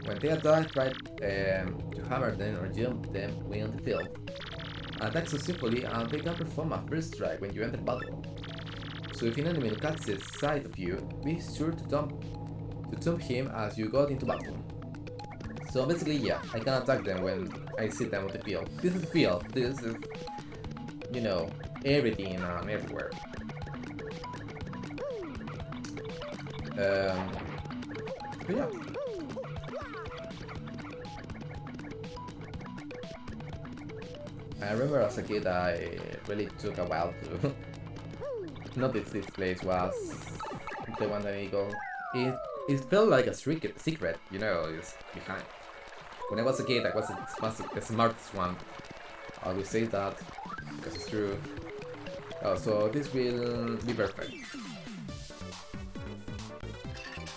When they attack, try to hammer them or jump them when on the field. Attack successfully and they can perform a first strike when you enter battle. So if an enemy catches sight of you, be sure to thump him as you got into battle. So basically, yeah, I can attack them when I see them on the field. This is the field, this is, you know, everything and everywhere. But yeah. I remember as a kid I really took a while to notice this place was the one that I go. It felt like a secret, you know, it's behind. When I was a kid I was the smartest one. I will say that because it's true. Oh, so this will be perfect.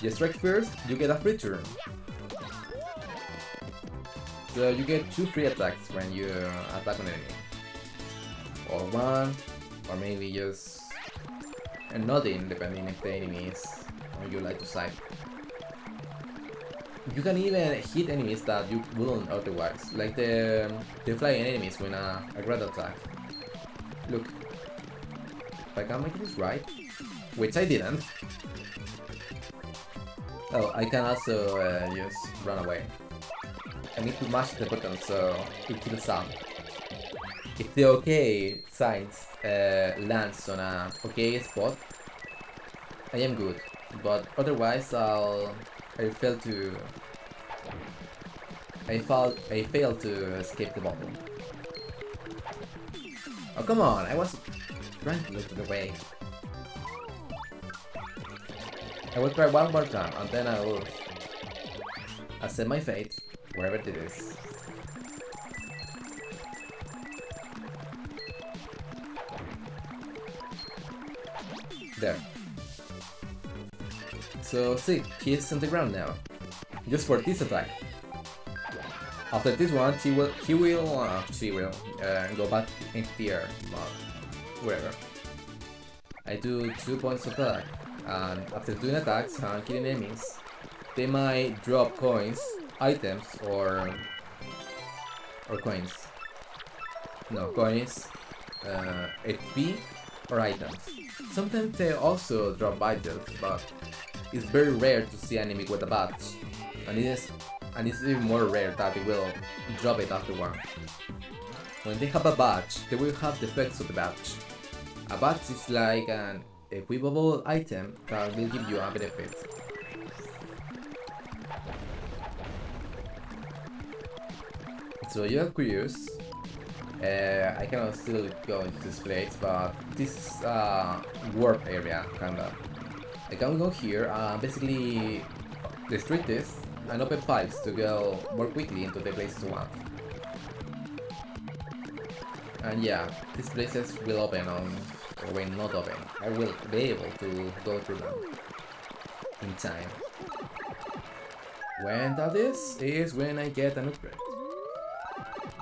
You strike first, you get a free turn. So you get 2 free attacks when you attack an enemy. Or 1, or maybe just nothing depending if the enemy is on your line of sight. You can even hit enemies that you wouldn't otherwise, like the flying enemies when a ground attack. Look, if I can make this right, which I didn't. Oh, I can also just run away. I need to mash the button so it fills up. If the OK signs lands on a OK spot, I am good. But otherwise, I fail to escape the bottom. Oh come on! I was trying to look the way. I will try one more time and then I will accept my fate, wherever it is. There. So see, he's on the ground now. Just for this attack. After this one, she will go back into the air, but whatever. I do 2 points of attack, and after doing attacks and killing enemies, they might drop coins, items, or coins. No, coins, HP, or items. Sometimes they also drop items, but it's very rare to see an enemy with a badge, and it's even more rare that they will drop it afterward. When they have a badge, they will have the effects of the badge. A badge is like an equipable item that will give you a benefit. So you are curious, I cannot still go into this place, but this is a warp area, kinda. I can go here and basically destroy this and open pipes to go more quickly into the places I want. And yeah, these places will open or when not open. I will be able to go through them in time. When that is when I get an upgrade.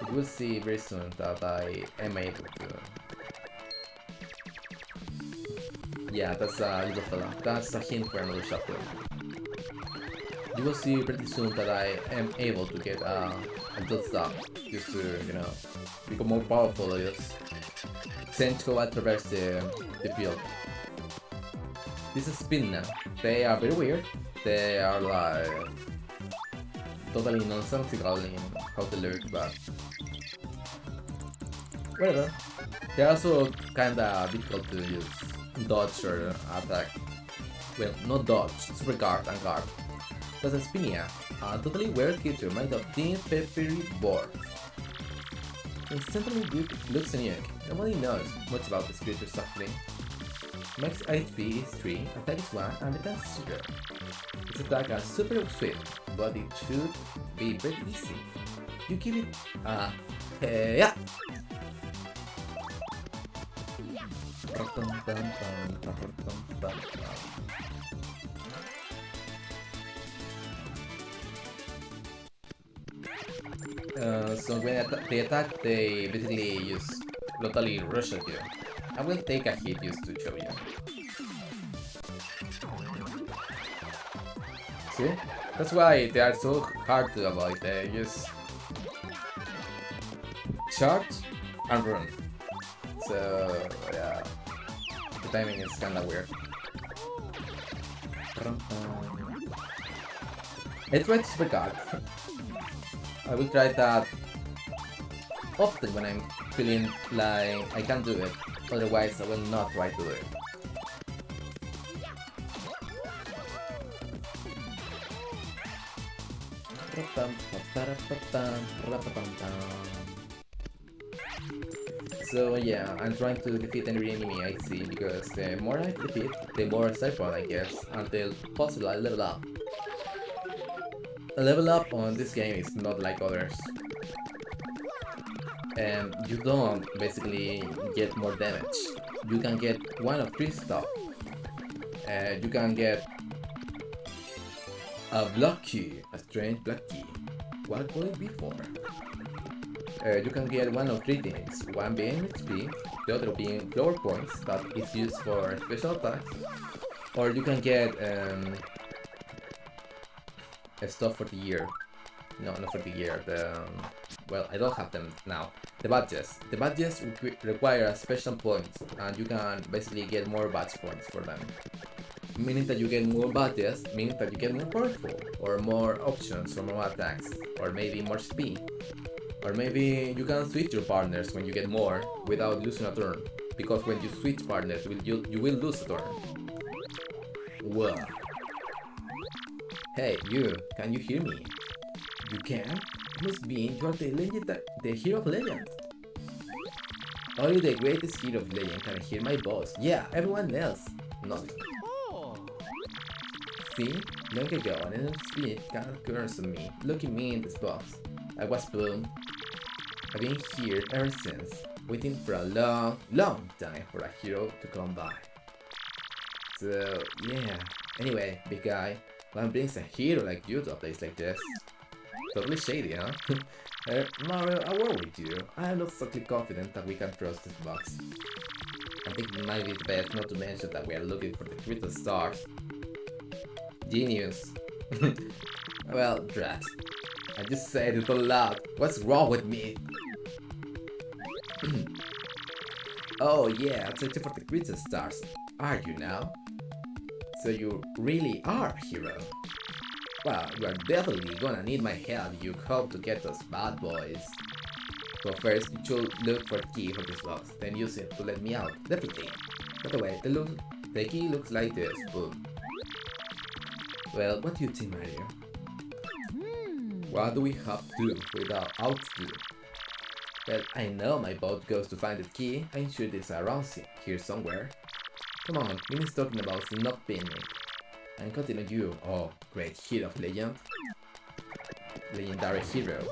You will see very soon that I am able to. Yeah, that's a little fella. That's a hint for another chapter. You will see pretty soon that I am able to get a little stuff just to, you know, become more powerful. Just send to traverse the field. This is spin now. They are very weird. They are like totally nonsensical in how they look, but whatever. They're also kinda difficult to use. Dodge or attack. Well, not dodge, super guard and guard. That's a Spinia, a totally weird creature made of thin peppery boards. Instantly good, looks unique. Nobody knows much about this creature actually. Max HP is 3, attack is 1, and defense is 0. Its attack is super swift, but it should be very easy. You give it a yeah. So when they attack, they basically use totally rush at you. I will take a hit just to show you. See? That's why they are so hard to avoid. They just charge and run. So yeah, the timing is kinda weird. I tried super guard. I will try that often when I'm feeling like I can't do it, otherwise I will not try to do it. So yeah, I'm trying to defeat every enemy I see, because the more I defeat, the more cypher I guess, until possibly I level up. A level up on this game is not like others. And you don't basically get more damage. You can get one of 3 stuff. You can get a block key, a strange block key. What will it be for? You can get one of 3 things, one being HP, the other being floor points that is used for special attacks, or you can get stuff for the year. No, not for the year. Well, I don't have them now. The badges. The badges require a special points, and you can basically get more badge points for them. meaning that you get more badges, meaning that you get more powerful, or more options or more attacks, or maybe more speed. Or maybe you can switch your partners when you get more without losing a turn, because when you switch partners, you will lose a turn. Whoa. Hey, you, can you hear me? You can? It must be you are the hero of legend. Only the greatest hero of legend can hear my voice. Yeah, everyone else. Nothing. See? Long ago, an enemy spirit cast curse on me. Look at me in this box. I was born. I've been here ever since, waiting for a long, long time for a hero to come by. So, yeah. Anyway, big guy, what brings a hero like you to a place like this? Totally shady, huh? Mario, I work with you. I am not exactly confident that we can trust this box. I think it might be best not to mention that we are looking for the crystal stars. Genius. Well, drat. I just said it out loud. What's wrong with me? Oh yeah, searching for the crystal stars. Are you now? So you really are a hero. Well, you are definitely gonna need my help if you hope to get those bad boys. But first, you should look for the key for this box, then use it to let me out. Definitely. By the way, the key looks like this. Boom. Well, what do you think, Mario? What do we have to do without out to do? Well, I know my boat goes to find the key. I'm sure it's around here somewhere. Come on, Minnie's talking about not being me. I'm counting on you, oh, great hero of legend. Legendary hero.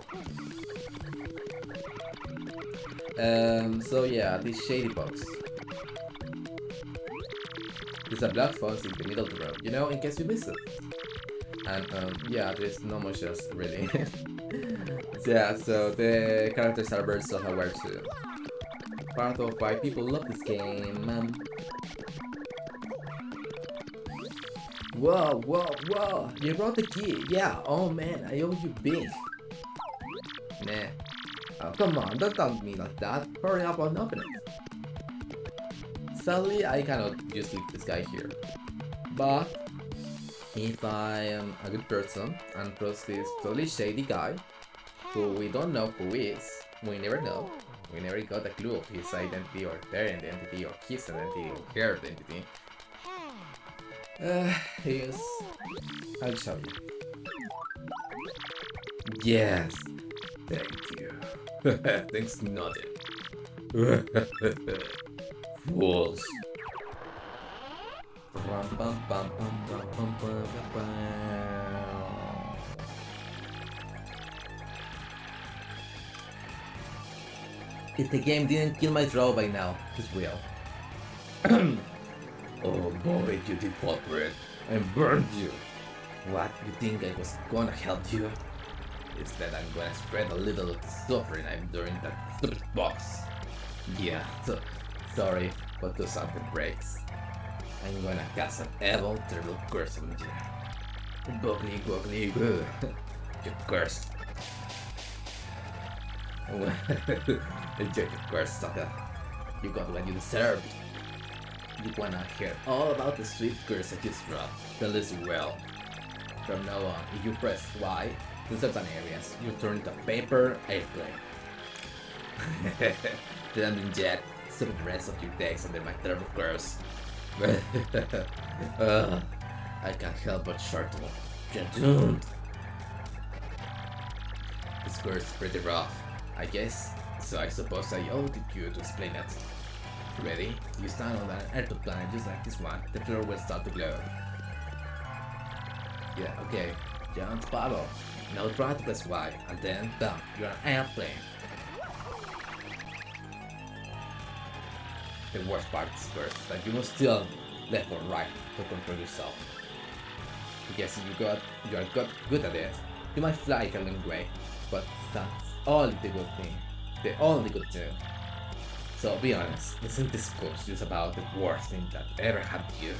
So yeah, this shady box. There's a black fox in the middle of the road, you know, in case you missed it. And yeah, there's not much else really. Yeah, so the characters are very self-aware too. Part of why people love this game. Whoa, whoa, whoa! You brought the key! Yeah, oh man, I owe you big! Nah. Oh, come on, don't taunt me like that. Hurry up and open it. Sadly, I cannot just leave this guy here. But if I am a good person and trust this totally shady guy, who we don't know who is, we never know. We never got a clue of his identity or their identity or his identity or her identity. Yes. I'll show you. Yes. Thank you. Thanks nothing. Fools. If the game didn't kill my draw by now, it will. Oh boy, you did fall for it. I burned you. What, you think I was gonna help you? Instead, I'm gonna spread a little of the suffering I'm enduring in that stupid box. Yeah, so sorry, but do something breaks. I'm gonna cast an evil, terrible curse on you. Boogly, boogly, boo. You cursed. Enjoy the curse, sucker. You got what you deserved. You wanna hear all about the sweet curse I just brought? Then listen well. From now on, if you press Y in certain areas, you turn into a paper airplane. Then inject some of the rest of your decks under my terrible curse. I can't help but chortle. You're doomed. This curse is pretty rough, I guess, so I suppose I owe it to you to explain it. Ready? You stand on an airport planet just like this one, the floor will start to glow. Yeah, okay. Giant bottle. Now try to press Y, and then bam, you're an airplane. The worst part is first, that you must still left or right to control yourself. Because if you are good at it, you might fly a long way, but that's all the good thing. The only good thing. So be honest, isn't this course just about the worst thing that ever happened to you?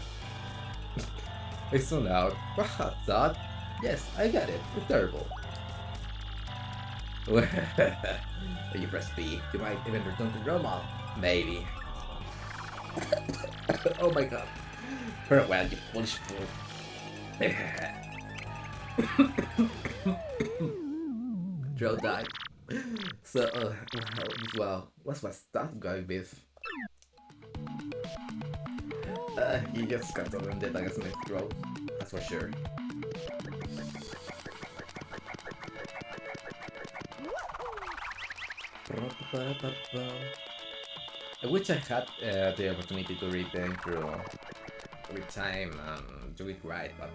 It's so loud. What that? Yes, I get it. It's terrible. If you press B, you might even return to normal. Maybe. Oh my god. Farewell, you foolish fool. Joe died. So, well, what was that guy with? He just got something that I guess make throat. That's for sure. I wish I had the opportunity to read them through with time and do it right, but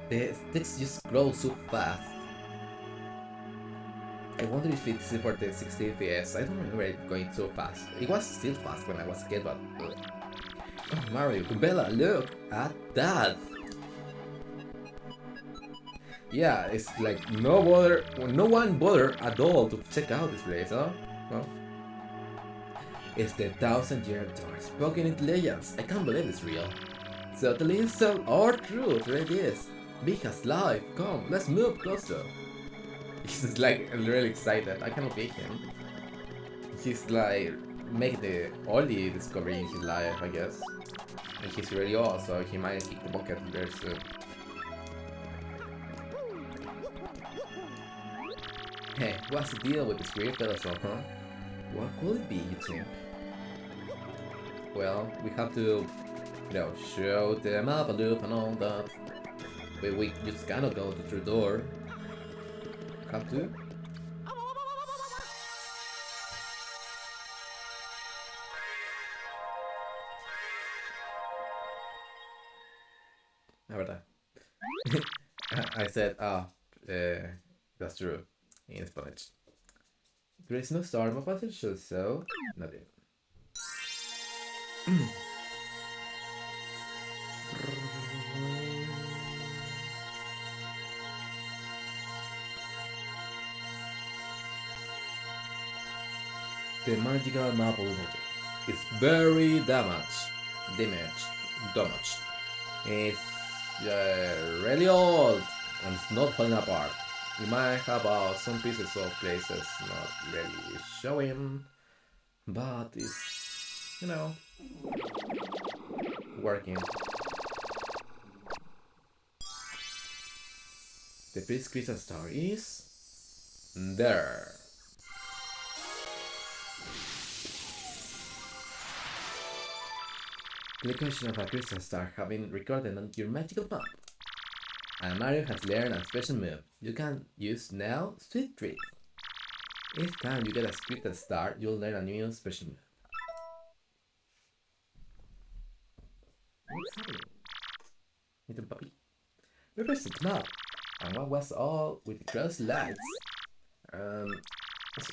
the text just grows so fast. I wonder if it's for the 60 FPS. I don't remember it going so fast. It was still fast when I was a kid, but... Oh, Mario, Bella, look at that! Yeah, it's like no one bother at all to check out this place, huh? Well, it's the 1,000-year door spoken in legends. I can't believe it's real. So the legends are true, there it is. Big as life, come, let's move closer. He's like really excited, I cannot beat him. He's like, make the only discovery in his life, I guess. And he's really old, so he might kick the bucket very soon. Hey, what's the deal with this weird telescope, huh? What could it be, you think? Well, we have to, show the map a loop and all that. But we just cannot go through the door. Have to? Verdad. I said, that's true. In Spanish. There is no star, my passage shows so. Nothing. The magical map is very damaged. It's really old and it's not falling apart. You might have some pieces of places not really showing, but it's, working. The Priest Crystal Star is there. The location of a crystal star have been recorded on your magical map. And Mario has learned a special move you can use now, Sweet Treat. Each time you get a crystal star, you'll learn a new special move. What's happening? Little puppy. Reverse the map. And what was all with the cross lights? A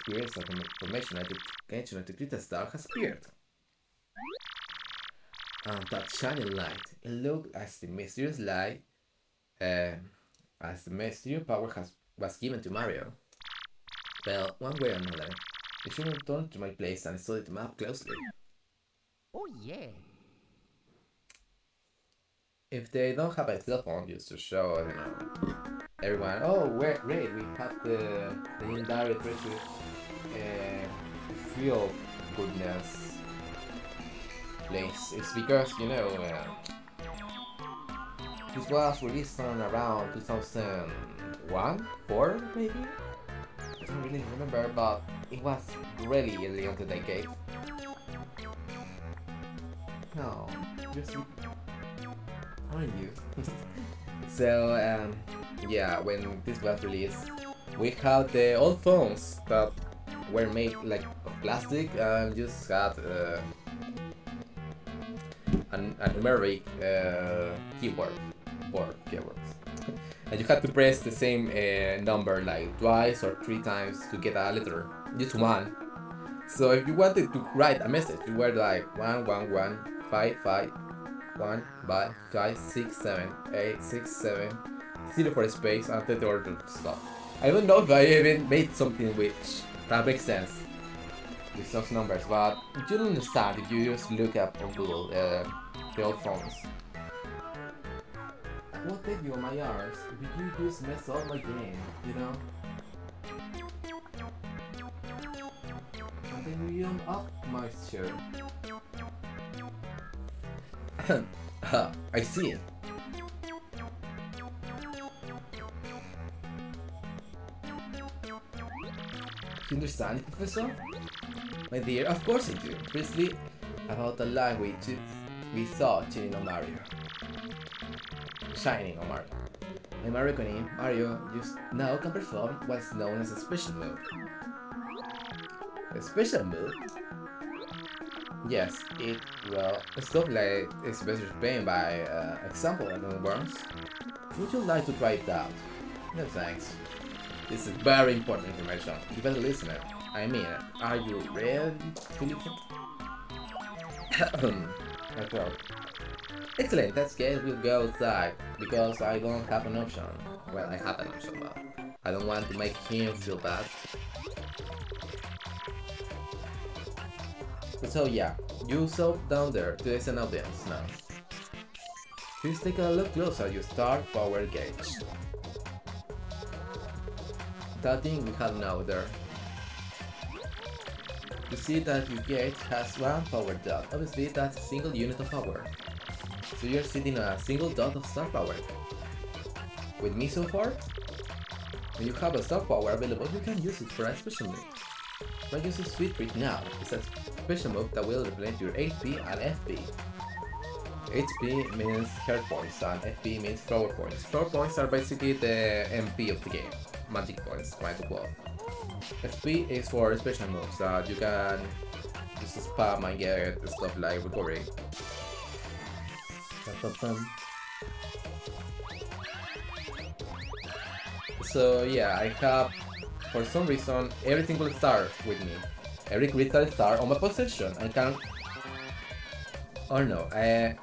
series of information at the location of the crystal star has appeared. And that shining light, it looked as the mysterious light, as the mysterious power was given to Mario. Well, one way or another, I should return to my place and study the map closely. Oh yeah. If they don't have a cell phone just to show, everyone, oh, great, we have the legendary treasure, field goodness. Place. It's because, this was released on around 2001, 4 maybe? I don't really remember, but it was really early on the decade. No, just aren't you? So, yeah, when this was released, we had the old phones that were made like of plastic and just had a numeric keyboards. And you had to press the same number like twice or 3 times to get a letter, just one. So if you wanted to write a message, you were like 1115515567867 0 for space and the other stuff. I don't know if I even made something which that makes sense with those numbers, but you don't understand if you just look up on Google the old phones. What take you on my arms if you just mess up my game, And then you don't up my shirt. I see. You understand it, Professor? My dear, of course I do. Precisely about the language we saw shining on Mario. Shining on Mario. My Mario Kuni, Mario just now can perform what's known as a special move. A special move? Yes, stuff like it's better explained by example than words. Would you like to try it out? No thanks. This is very important information. You better listen it. I mean, are you ready to listen? Well, excellent, that's case we'll go outside, because I don't have an option. Well, I have an option, but I don't want to make him feel bad. So yeah, you saw down there, there's an audience now. Please take a look closer at your star power gauge. That thing we have now there. You see that your gauge has one power dot. Obviously that's a single unit of power. So you're sitting on a single dot of star power. With me so far? When you have a star power available, you can use it for a special move. Try using Sweet Treat now. It's a special move that will replenish your HP and FP. HP means health points and FP means flower points. Flower points are basically the MP of the game. Magic points, trying to quote. FP is for special moves that you can just spam and get stuff like recovery. So yeah, I have, for some reason, every single star with me. Every crystal star on my possession. I can't... Oh no, I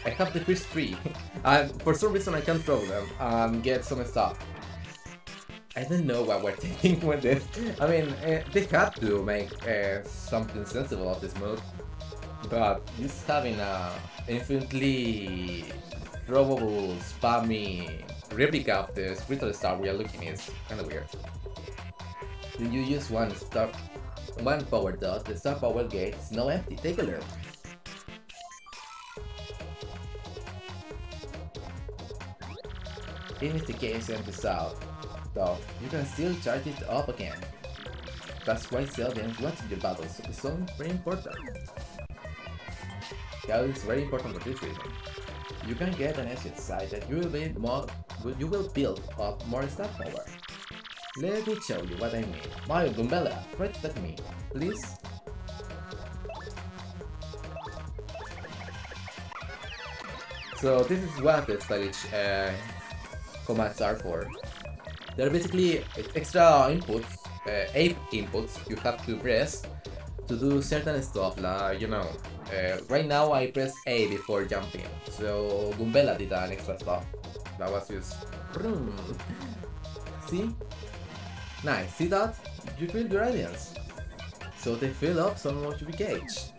have the first three. And for some reason I can throw them and get some stuff. I don't know what we're thinking with this. I mean, they had to make something sensible of this move. But just having a infinitely throwable, spammy replica of the crystal star we are looking is kinda weird. When you use one power dot, the star power gauge is now empty. Take a look. Even if the case empties out, though, you can still charge it up again. That's why the audience watching your battles is so very important. That is very important for this reason. You can get an essence side that you will build up more star power. Let me show you what I mean. Mario Gumbella, try to attack me, please. So this is what the stylish commands are for. They're basically extra inputs, 8 inputs you have to press to do certain stuff, like, you know, right now I press A before jumping, so Gumbella did an extra stuff. That was just... See? Nice, see that? You build your audience. So they fill up some of your gauge.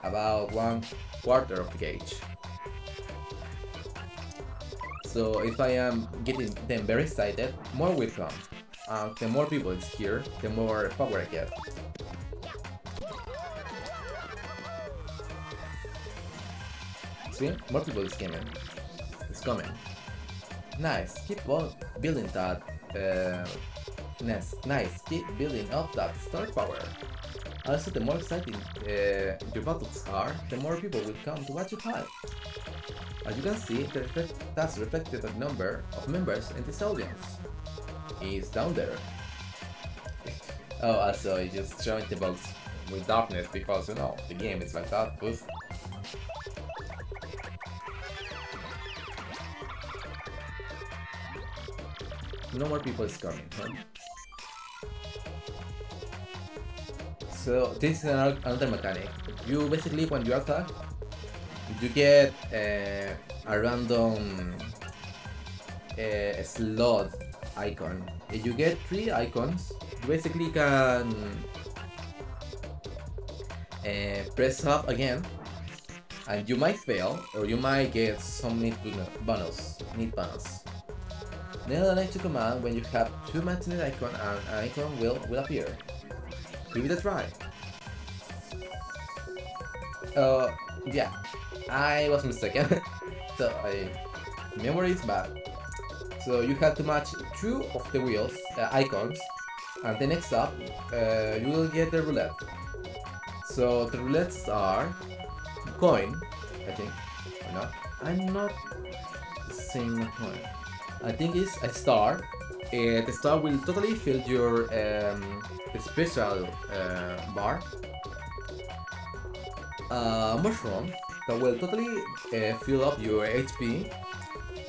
About 1/4 of the gauge. So if I am getting them very excited, more will come. The more people is here, the more power I get. See? More people is coming. It's coming. Nice, keep on building that. Nice, keep building up that star power. Also, the more exciting your battles are, the more people will come to watch you fight. As you can see, that's reflected the number of members in this audience. It's down there. Oh, also, it's just showing the box with darkness because, you know, the game is like that. Oof. No more people is coming, huh? So this is another mechanic. You basically, when you attack, you get a random slot icon. If you get 3 icons, you basically can press up again, and you might fail, or you might get some need bonus. Nail the next command when you have 2 matching icon, and an icon will appear. Give it a try. Yeah, I was mistaken. So memory is bad. So you have to match two of the wheels icons, and the next up, you will get the roulette. So the roulettes are coin, I think, or not. I'm not seeing a coin. I think it's a star. The star will totally fill your special bar. Mushroom that will totally fill up your HP.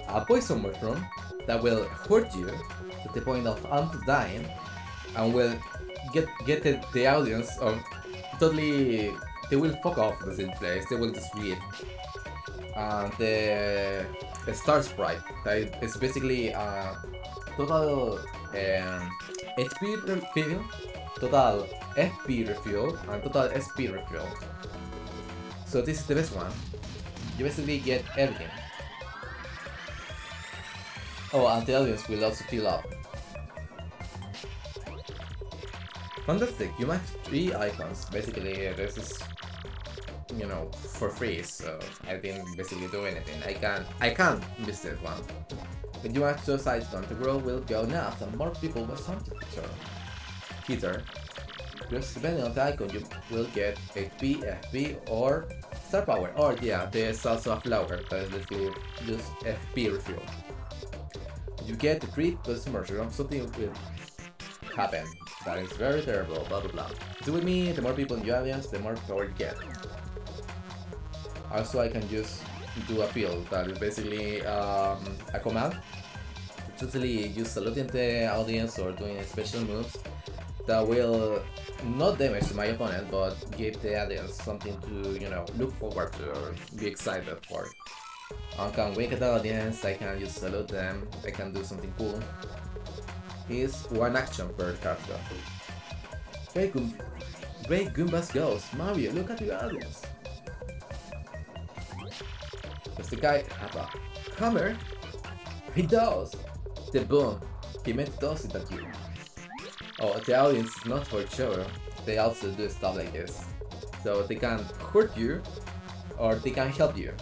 A poison mushroom that will hurt you to the point of almost dying, and will get the audience totally. They will fuck off the same place. They will just leave. And the star sprite that is basically total HP refill, total FP refill, and total SP refill. So this is the best one. You basically get everything. Oh, and the audience will also fill up. Fantastic, you match 3 icons. Basically, this is, you know, for free, so I didn't basically do anything. I can't miss this one. When you match those icons, the world will go nuts and more people will start to feature. Just depending on the icon, you will get HP, FP, or star power. Or yeah, there's also a flower that is basically just FP refill. You get the 3 plus mushroom, something will happen that is very terrible, blah blah blah. So with me, the more people in the audience, the more power you get. Also, I can just do a pill that is basically a command to totally use saluting the audience or doing special moves that will not damage my opponent but give the audience something to, you know, look forward to or be excited for. I can wake the audience, I can just salute them, I can do something cool. It's one action per character. Great Goombas goes, Mario, look at your audience. Does the guy have a hammer? He does! The boom, he meant to toss it at you. Oh, the audience is not for sure, they also do stuff like this. So they can hurt you, or they can help you.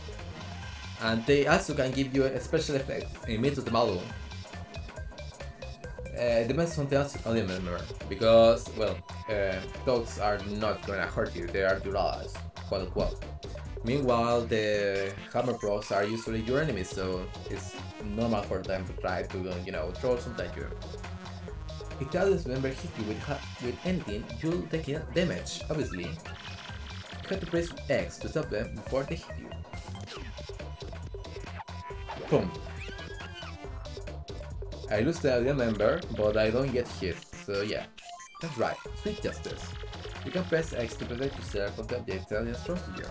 And they also can give you a special effect in mid to the balloon. It depends on the audience member, because, well, dogs are not gonna hurt you, they are your allies, quote unquote. Meanwhile, the hammer pros are usually your enemies, so it's normal for them to try to, you know, throw something at you. If the audience member hits you with anything, you'll take damage, obviously. You have to press X to stop them before they hit you. Boom. I lose the audience member, but I don't get hit, so yeah. That's right, sweet justice. You can press X to protect yourself from the object the audience throws to you.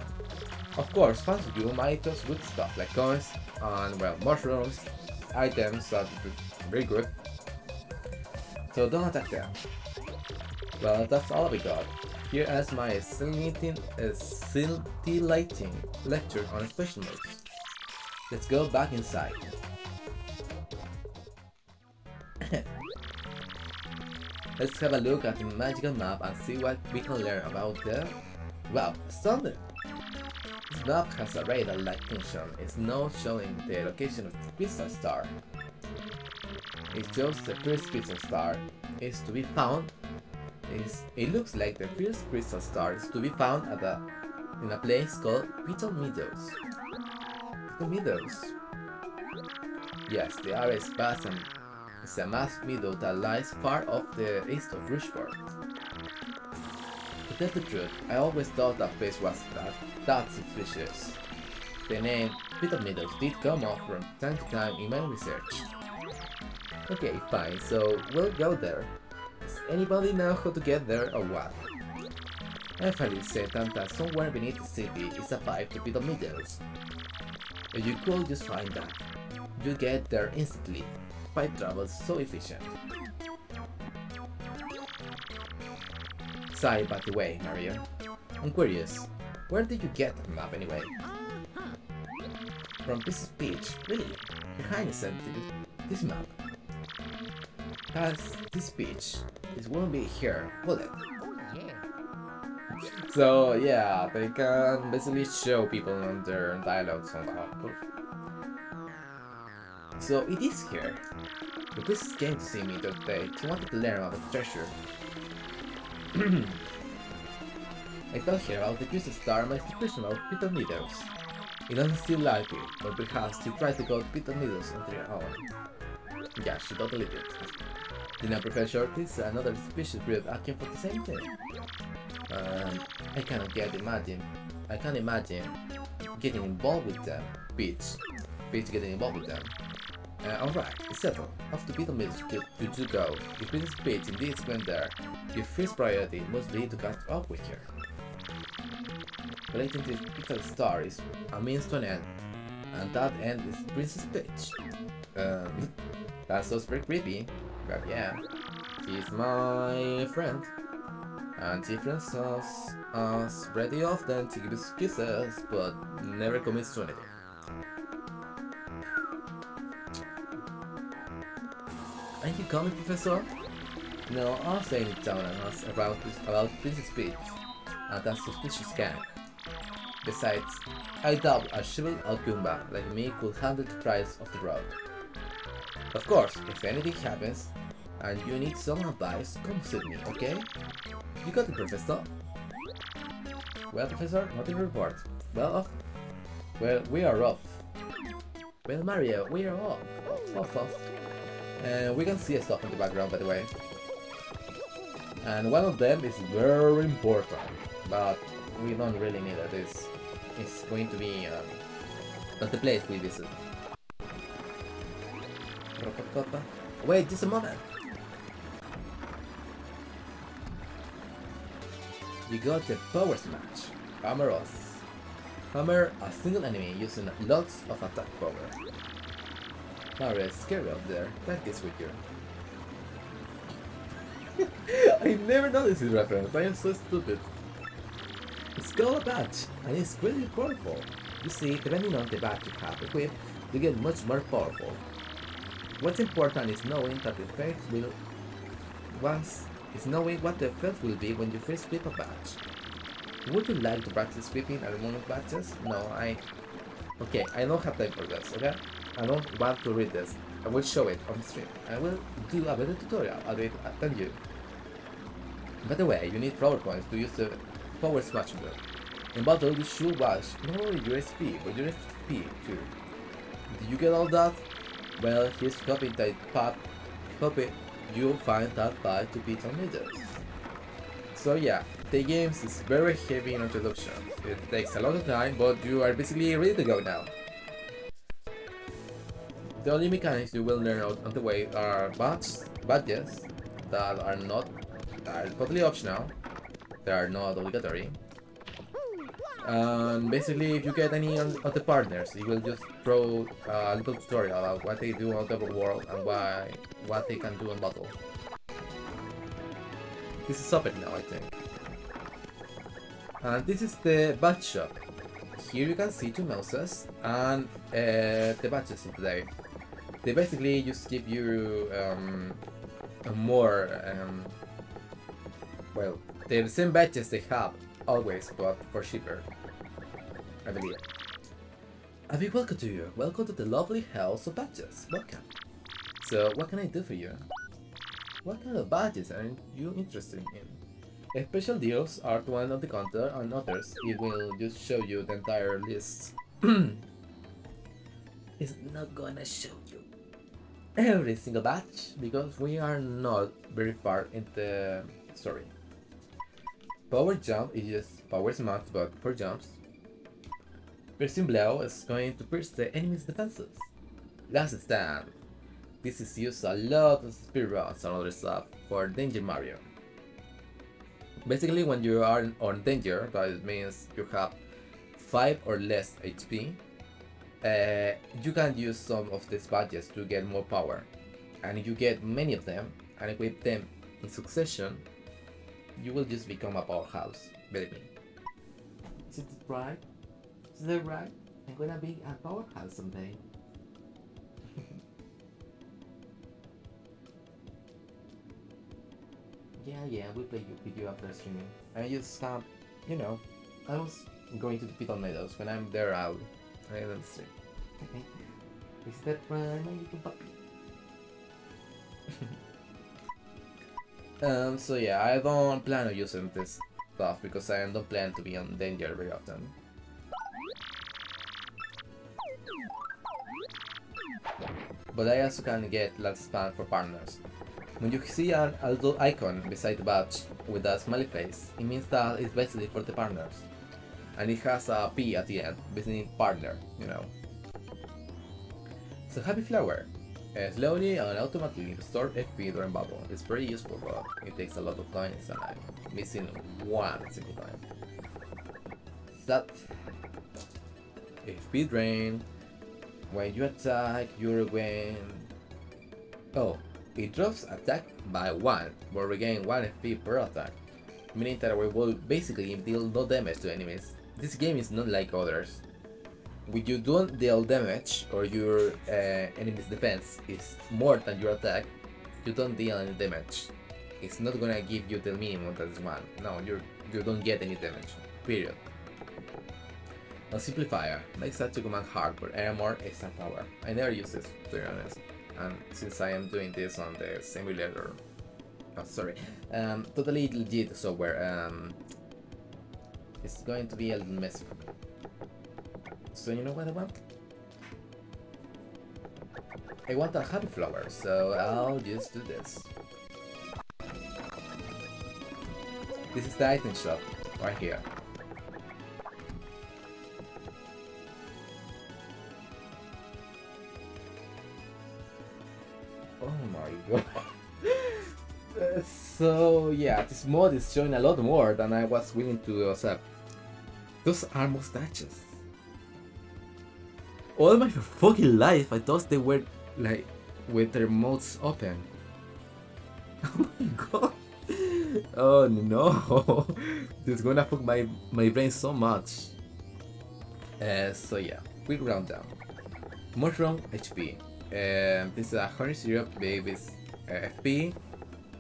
Of course, fans of you might toss good stuff like coins and, well, mushrooms, items that are very good. So don't attack them. Well, that's all we got. Here is my scintillating lecture on special moves. Let's go back inside. Let's have a look at the magical map and see what we can learn about the... Wow, stunning! This map has a radar-like function. It's now showing the location of the crystal star. It shows the first crystal star is to be found. It looks like the first crystal star is to be found in a place called Petal Meadows. Petal Meadows? Yes, the area is vast and it's a masked meadow that lies far off the east of Rushford. To tell the truth, I always thought that place was that suspicious. The name Petal Meadows did come up from time to time in my research. Okay, fine, so we'll go there. Does anybody know how to get there or what? I've heard it said that somewhere beneath the city is a pipe to Petal Meadows. If you could just find that, you'll get there instantly. Pipe travel is so efficient. Sorry, by the way, Mario. I'm curious, where did you get that map anyway? From this speech, really? Behind sent this map. That's this speech. This won't be here, will it? Oh, yeah. So yeah, they can basically show people on their dialogues on output. So it is here. The priest came to see me today. He wanted to learn about the treasure. I told her about the Christmas star and my suspicion about Peter Meadows. He doesn't seem like it, but perhaps she tried to go to Peter Meadows on their own. Yeah, she totally did. You know, Professor, this is another suspicious breed acting for the same thing. I can't imagine getting involved with them. Peach getting involved with them. Alright, it's settled. After Peter Meadows to go, if Princess Peach indeed went there, your first priority must be to catch up with her. Relating to the Peter Star is a means to an end, and that end is Princess Peach. That sounds very creepy, but yeah, she's my friend, and she friends us pretty often to give us kisses, but never commits to anything. Are you coming, Professor? No, I'll stay in town and ask about Princess Peach and that suspicious gang. Besides, I doubt a shriveled Alcumba like me could handle the price of the road. Of course, if anything happens and you need some advice, come see me, okay? You got it, Professor? Well, Professor, nothing to report. Well, we are off. Well, Mario, we are off. Off. And we can see stuff in the background, by the way. And one of them is very important, but we don't really need it. It's going to be not the place we visit. Wait, just a moment. You got the power smash. Hammer a single enemy using lots of attack power. Mario is scary out there. Take this with you. I never noticed this reference. I am so stupid. It's called a badge, and it's really powerful. You see, depending on the badge you have equipped, you get much more powerful. What's important is knowing that the effect will knowing what the effect will be when you first equip a badge. Would you like to practice equipping a remove badges? No, okay, I don't have time for this, okay? I don't want to read this. I will show it on stream. I will do a better tutorial than you. By the way, you need power points to use the power smash move. In battle, you should watch not only your SP, but your FP too. Did you get all that? Well, here's copy that path. You'll find that path to beat on leaders. So yeah, the game is very heavy in introduction. It takes a lot of time, but you are basically ready to go now. The only mechanics you will learn on the way are badges that are totally optional. They are not obligatory. And basically, if you get any of the partners, it will just throw a little tutorial about what they do on the world and what they can do in battle. This is open now, I think. And this is the badge shop. Here you can see two mouses and the badges of the day. They basically just give you more, well, they're the same badges they have always, but for cheaper, I believe. A big welcome to you. Welcome to the lovely house of badges. Welcome. So, what can I do for you? What kind of badges are you interested in? Special deals are the one on the counter, and others it will just show you the entire list. It's not gonna show you every single badge because we are not very far in the story. Power jump is just power smash but for jumps. Piercing blow is going to pierce the enemy's defenses. Last stand. This is used a lot of speed runs and other stuff for Danger Mario. Basically when you are on danger, that means you have 5 or less HP, you can use some of these badges to get more power. And if you get many of them and equip them in succession, you will just become a powerhouse, believe me. Is it right? Is that right? I'm gonna be a powerhouse someday. Yeah, we'll play with you after streaming. I just can't you know, I was going to the Piton Meadows. When I'm there, I'll see. Is that right, my little puppy? So yeah, I don't plan on using this stuff because I don't plan to be on danger very often. But I also can get lots spam for partners. When you see an little icon beside the badge with a smiley face, it means that it's basically for the partners. And it has a P at the end, basically partner, you know. So Happy Flower. Slowly and automatically restore FP during battle. It's very useful, but it takes a lot of coins and I'm missing one single time. That FP drain. When you attack, you regain. Oh, it drops attack by 1, but regain 1 FP per attack, meaning that we will basically deal no damage to enemies. This game is not like others. When you don't deal damage or your enemy's defense is more than your attack, you don't deal any damage. It's not gonna give you the minimum that is 1. No, you don't get any damage. Period. A simplifier makes such a command hard but armor extra power. I never use this, to be honest. And since I am doing this on the simulator, totally legit software, it's going to be a little messy for me. So you know what I want? I want a Happy Flower, so I'll just do this. This is the item shop, right here. Oh my god. So yeah, this mod is showing a lot more than I was willing to accept. Those are mustaches. All my fucking life I thought they were like with their mouths open. Oh my god. Oh no. This is gonna fuck my brain so much. So yeah, quick rundown. Mushroom HP. This is a honey syrup baby's FP.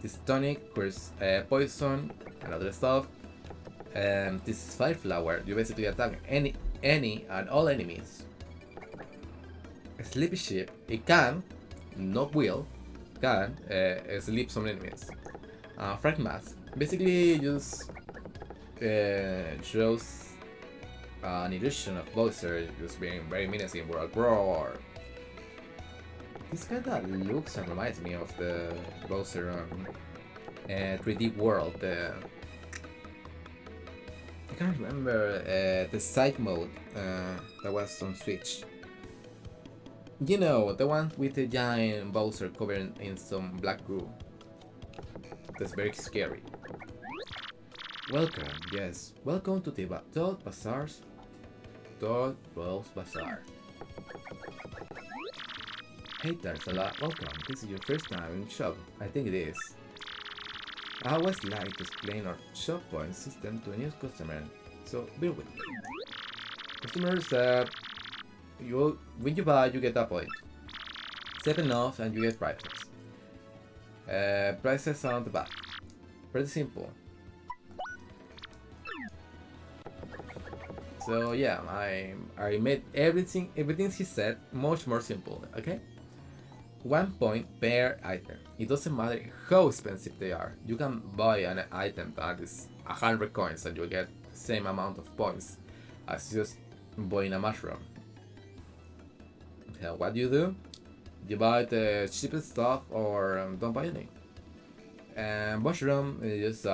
This tonic cures poison and other stuff. This is fire flower. You basically attack any and all enemies. Sleepy ship. It can, not will, can sleep some enemies. Frag mask. Basically just shows an illusion of Bowser just being very menacing world roar. This kinda looks and reminds me of the Bowser on 3D World. I can't remember the side mode that was on Switch. You know, the one with the giant Bowser covered in some black goo. That's very scary. Welcome, yes, welcome to the Toad Bazaar's Toad Rose Bazaar. Hey Tarsala, welcome. This is your first time in the shop. I think it is. I always like to explain our shop point system to a new customer, so bear with me. Customers, when you buy, you get a point. 7 off and you get prices. Prices are on the back. Pretty simple. So yeah, I made everything he said much more simple, okay? 1 point per item. It doesn't matter how expensive they are. You can buy an item that is 100 coins and you get the same amount of points as just buying a mushroom. So what do? You buy the cheapest stuff or don't buy any. And mushroom is just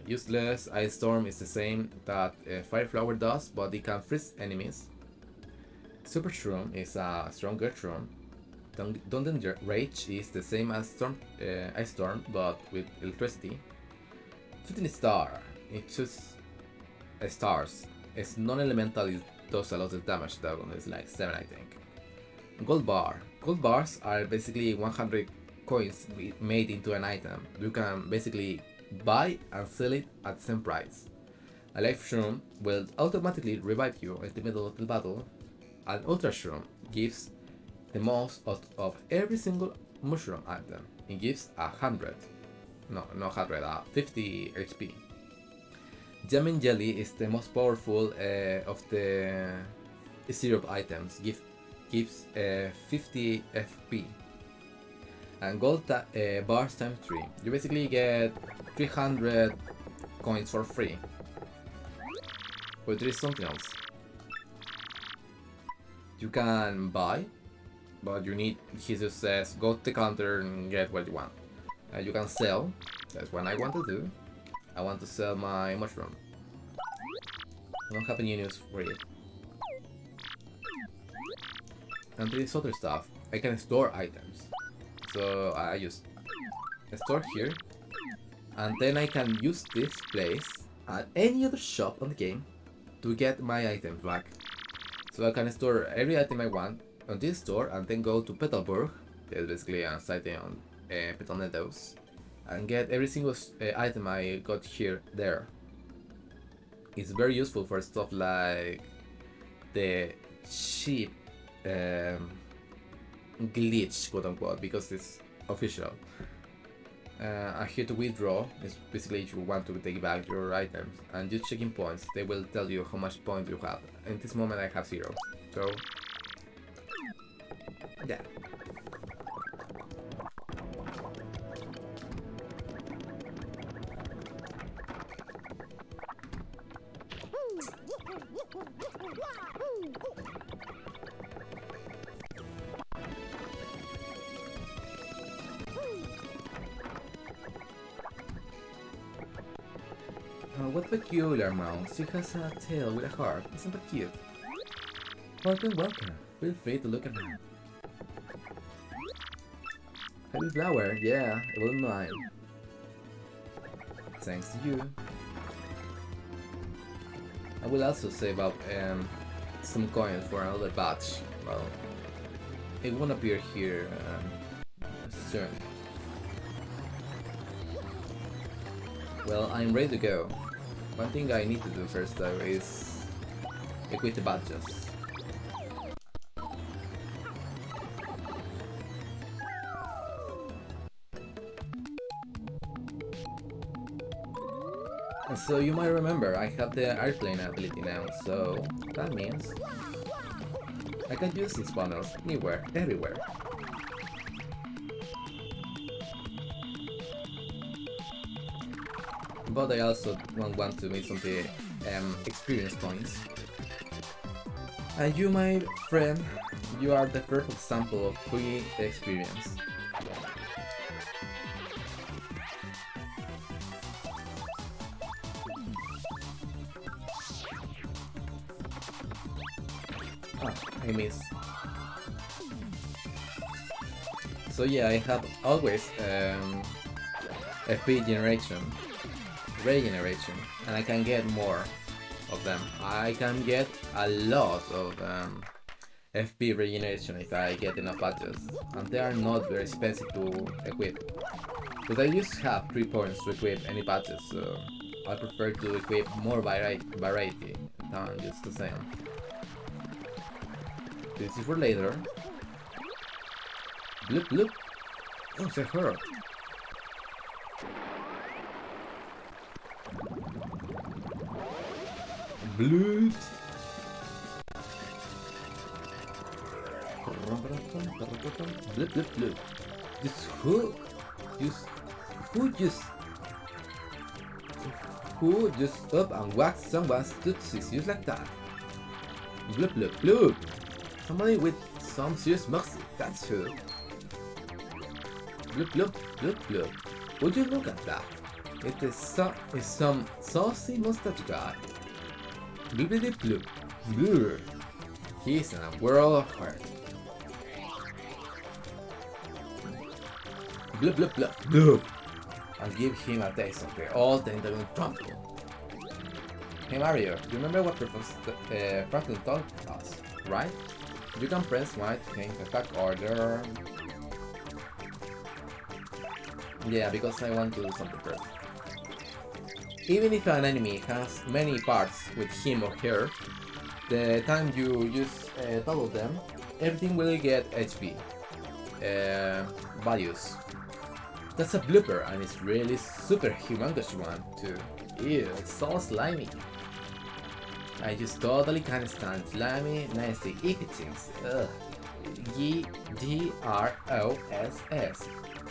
useless. Ice Storm is the same that Fire Flower does, but it can freeze enemies. Super Shroom is a stronger shroom. Dungeon Rage is the same as Ice Storm, but with electricity. Shooting Star, it's just stars. It's non-elemental, it does a lot of damage though, it's like 7 I think. Gold Bar. Gold bars are basically 100 coins made into an item. You can basically buy and sell it at the same price. A Life Shroom will automatically revive you in the middle of the battle. An Ultra Shroom gives the most of every single mushroom item. It gives 50 HP. Jamming Jelly is the most powerful of the syrup items. Gives 50 FP. And gold bars times 3. You basically get 300 coins for free. But there is something else. You can buy, but you need, he just says, go to the counter and get what you want. You can sell, that's what I want to do. I want to sell my mushroom. I don't have any news for it. And there is other stuff. I can store items. So I just store here. And then I can use this place at any other shop on the game to get my items back. So I can store every item I want on this store and then go to Petalburg, that's basically a site on Petal Meadows, and get every single item I got here there. It's very useful for stuff like the cheap glitch, quote unquote, because it's official. Here to withdraw is basically if you want to take back your items, and just checking points, they will tell you how much points you have. In this moment I have 0, so yeah. What peculiar mouse? She has a tail with a heart. Isn't that cute? Welcome, welcome. Feel free to look around. Happy flower, yeah, it will mine. Thanks to you. I will also save up some coins for another batch. Well, it won't appear here soon. Well, I'm ready to go. One thing I need to do first though is equip the badges. And so you might remember I have the airplane ability now, so that means I can use these funnels anywhere, everywhere. But I also want to make some of the experience points. And you, my friend, you are the perfect example of free experience. Ah, I missed. So yeah, I have always FP regeneration, and I can get more of them. I can get a lot of FP regeneration if I get enough badges, and they are not very expensive to equip. But I just have 3 points to equip any badges, so I prefer to equip more variety than just the same. This is for later. Bloop bloop. Oh, it's a hurt. Bloop. Bloop bloop bloop. Just who just up and whacked someone's tootsies just like that? Bloop bloop bloop. Somebody with some serious mercy, that's who. Bloop bloop bloop bloop. Would you look at that? It is some saucy mustache guy. Bloop bloop bloop. Bloop. He's in a world of hurt. Bloop bloop bloop bloop. I'll give him a taste of the old tentacle trample. Hey Mario, you remember what Professor Franklin told us, right? You can press Y to change attack order. Yeah, because I want to do something first. Even if an enemy has many parts with him or her, the time you use double them, everything will get HP values. That's a blooper, and it's really super humongous one too. Ew, it's so slimy. I just totally can't stand slimy, nasty, icky things. Ugh.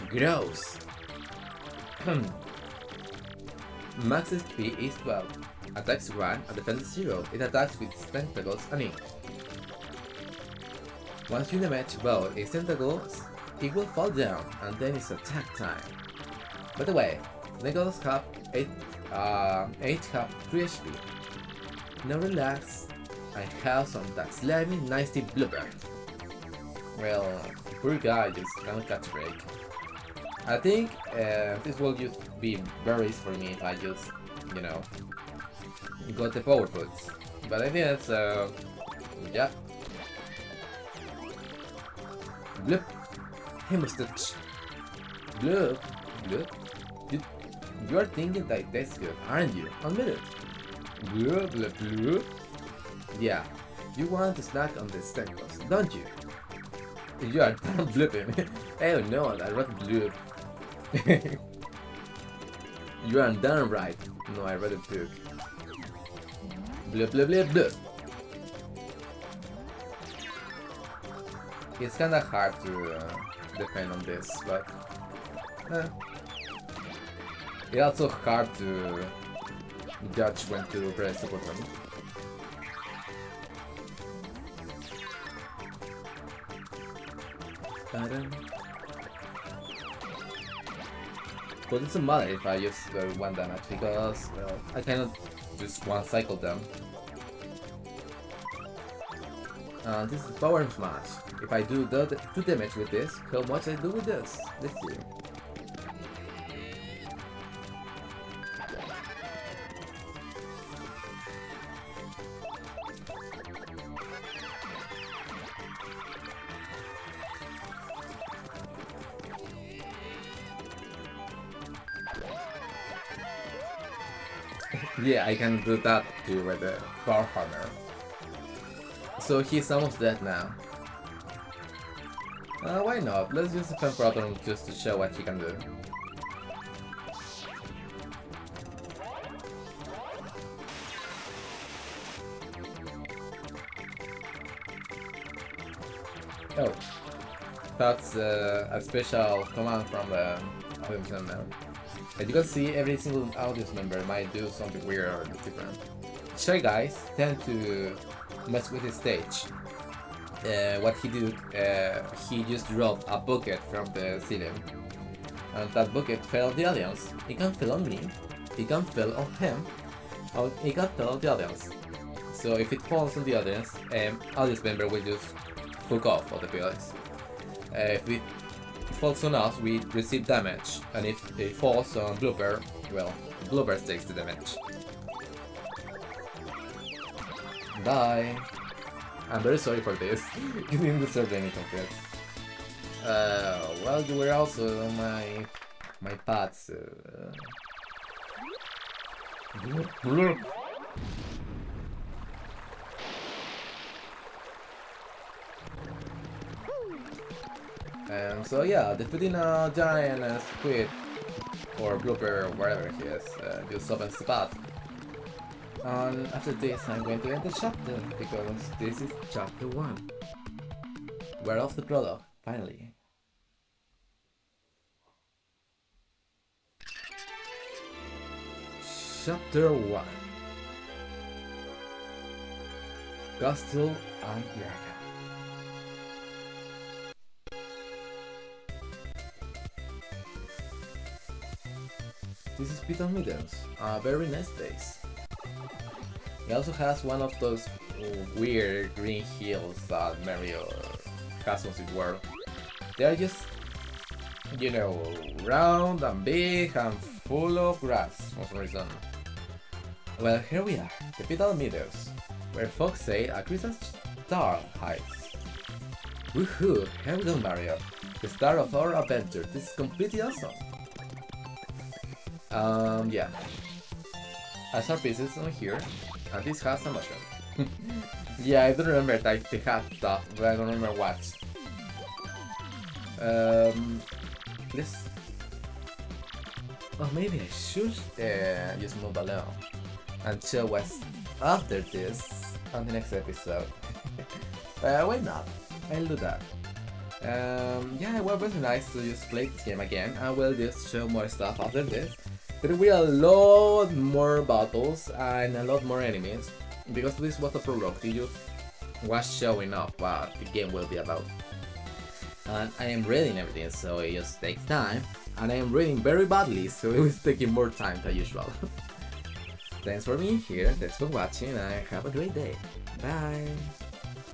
Gross. Gross. Max HP is 12. Attacks 1 and defense 0. It attacks with its tentacles and ink. Once you damage both its tentacles, it will fall down, and then it's attack time. By the way, tentacles have 8 have 3 HP. Now relax, I have some that slimy, nasty blooper. Well, poor guy just can't catch a break. I think this will just be very easy for me if I just, you know, got the power puts. But I think that's, yeah. Bloop. Hemostage. Bloop. Bloop. You are thinking that that's good, aren't you? Admit it. Bloop, bloop, bloop. Yeah, you want to snack on the tentacles, don't you? You are done blooping. Oh no, I wrote bloop. You are done right. No, I read a book. Bloop, bloop, bloop, bloop. It's kinda hard to depend on this, but it's also hard to judge when to press the button. But it doesn't matter if I use 1 damage because I cannot just one cycle them. And this is power smash. If I do 2 damage with this, how much I do with this? Let's see. Yeah, I can do that too with the power hammer. So he's almost dead now. Why not? Let's use the pen problem just to show what he can do. Oh, that's a special command from the audience member. As you can see, every single audience member might do something weird or different. Shy guys tend to mess with his stage. What he did, he just dropped a bucket from the ceiling, and that bucket fell on the audience. It can fall on me, it can fall on him, or it can fall on the audience. So if it falls on the audience member will just fuck off of the place. If it falls on us, we receive damage, and if it falls on Blooper, well, Blooper takes the damage. Die. I'm very sorry for this. You didn't deserve any of it. Well, you were also on my path, so... So yeah, defeating a giant squid, or blooper, or wherever he is, just opens the path. And after this, I'm going to end the chapter, because this is chapter 1. We're off the prologue, finally. Chapter 1. Castle and Dragon. This is Peter Meadows, a very nice place. He also has one of those weird green hills that Mario has on his world. They are just, you know, round and big and full of grass for some reason. Well, here we are, the Petal Meadows, where folks say a Christmas star hides. Woohoo! Here we go, Mario, the star of our adventure. This is completely awesome. Yeah. I saw pieces on here, and this has a mushroom. Yeah, I don't remember that they had stuff, but I don't remember what. Let's Or maybe I should just move along and show us after this on the next episode. Why not? I'll do that. Yeah, it was really nice to just play this game again. I will just show more stuff after this. There will be a lot more battles and a lot more enemies, because this was a prologue. You just was showing off what the game will be about. And I am reading everything, so it just takes time. And I am reading very badly, so it was taking more time than usual. Thanks for being here, thanks for watching, and have a great day. Bye!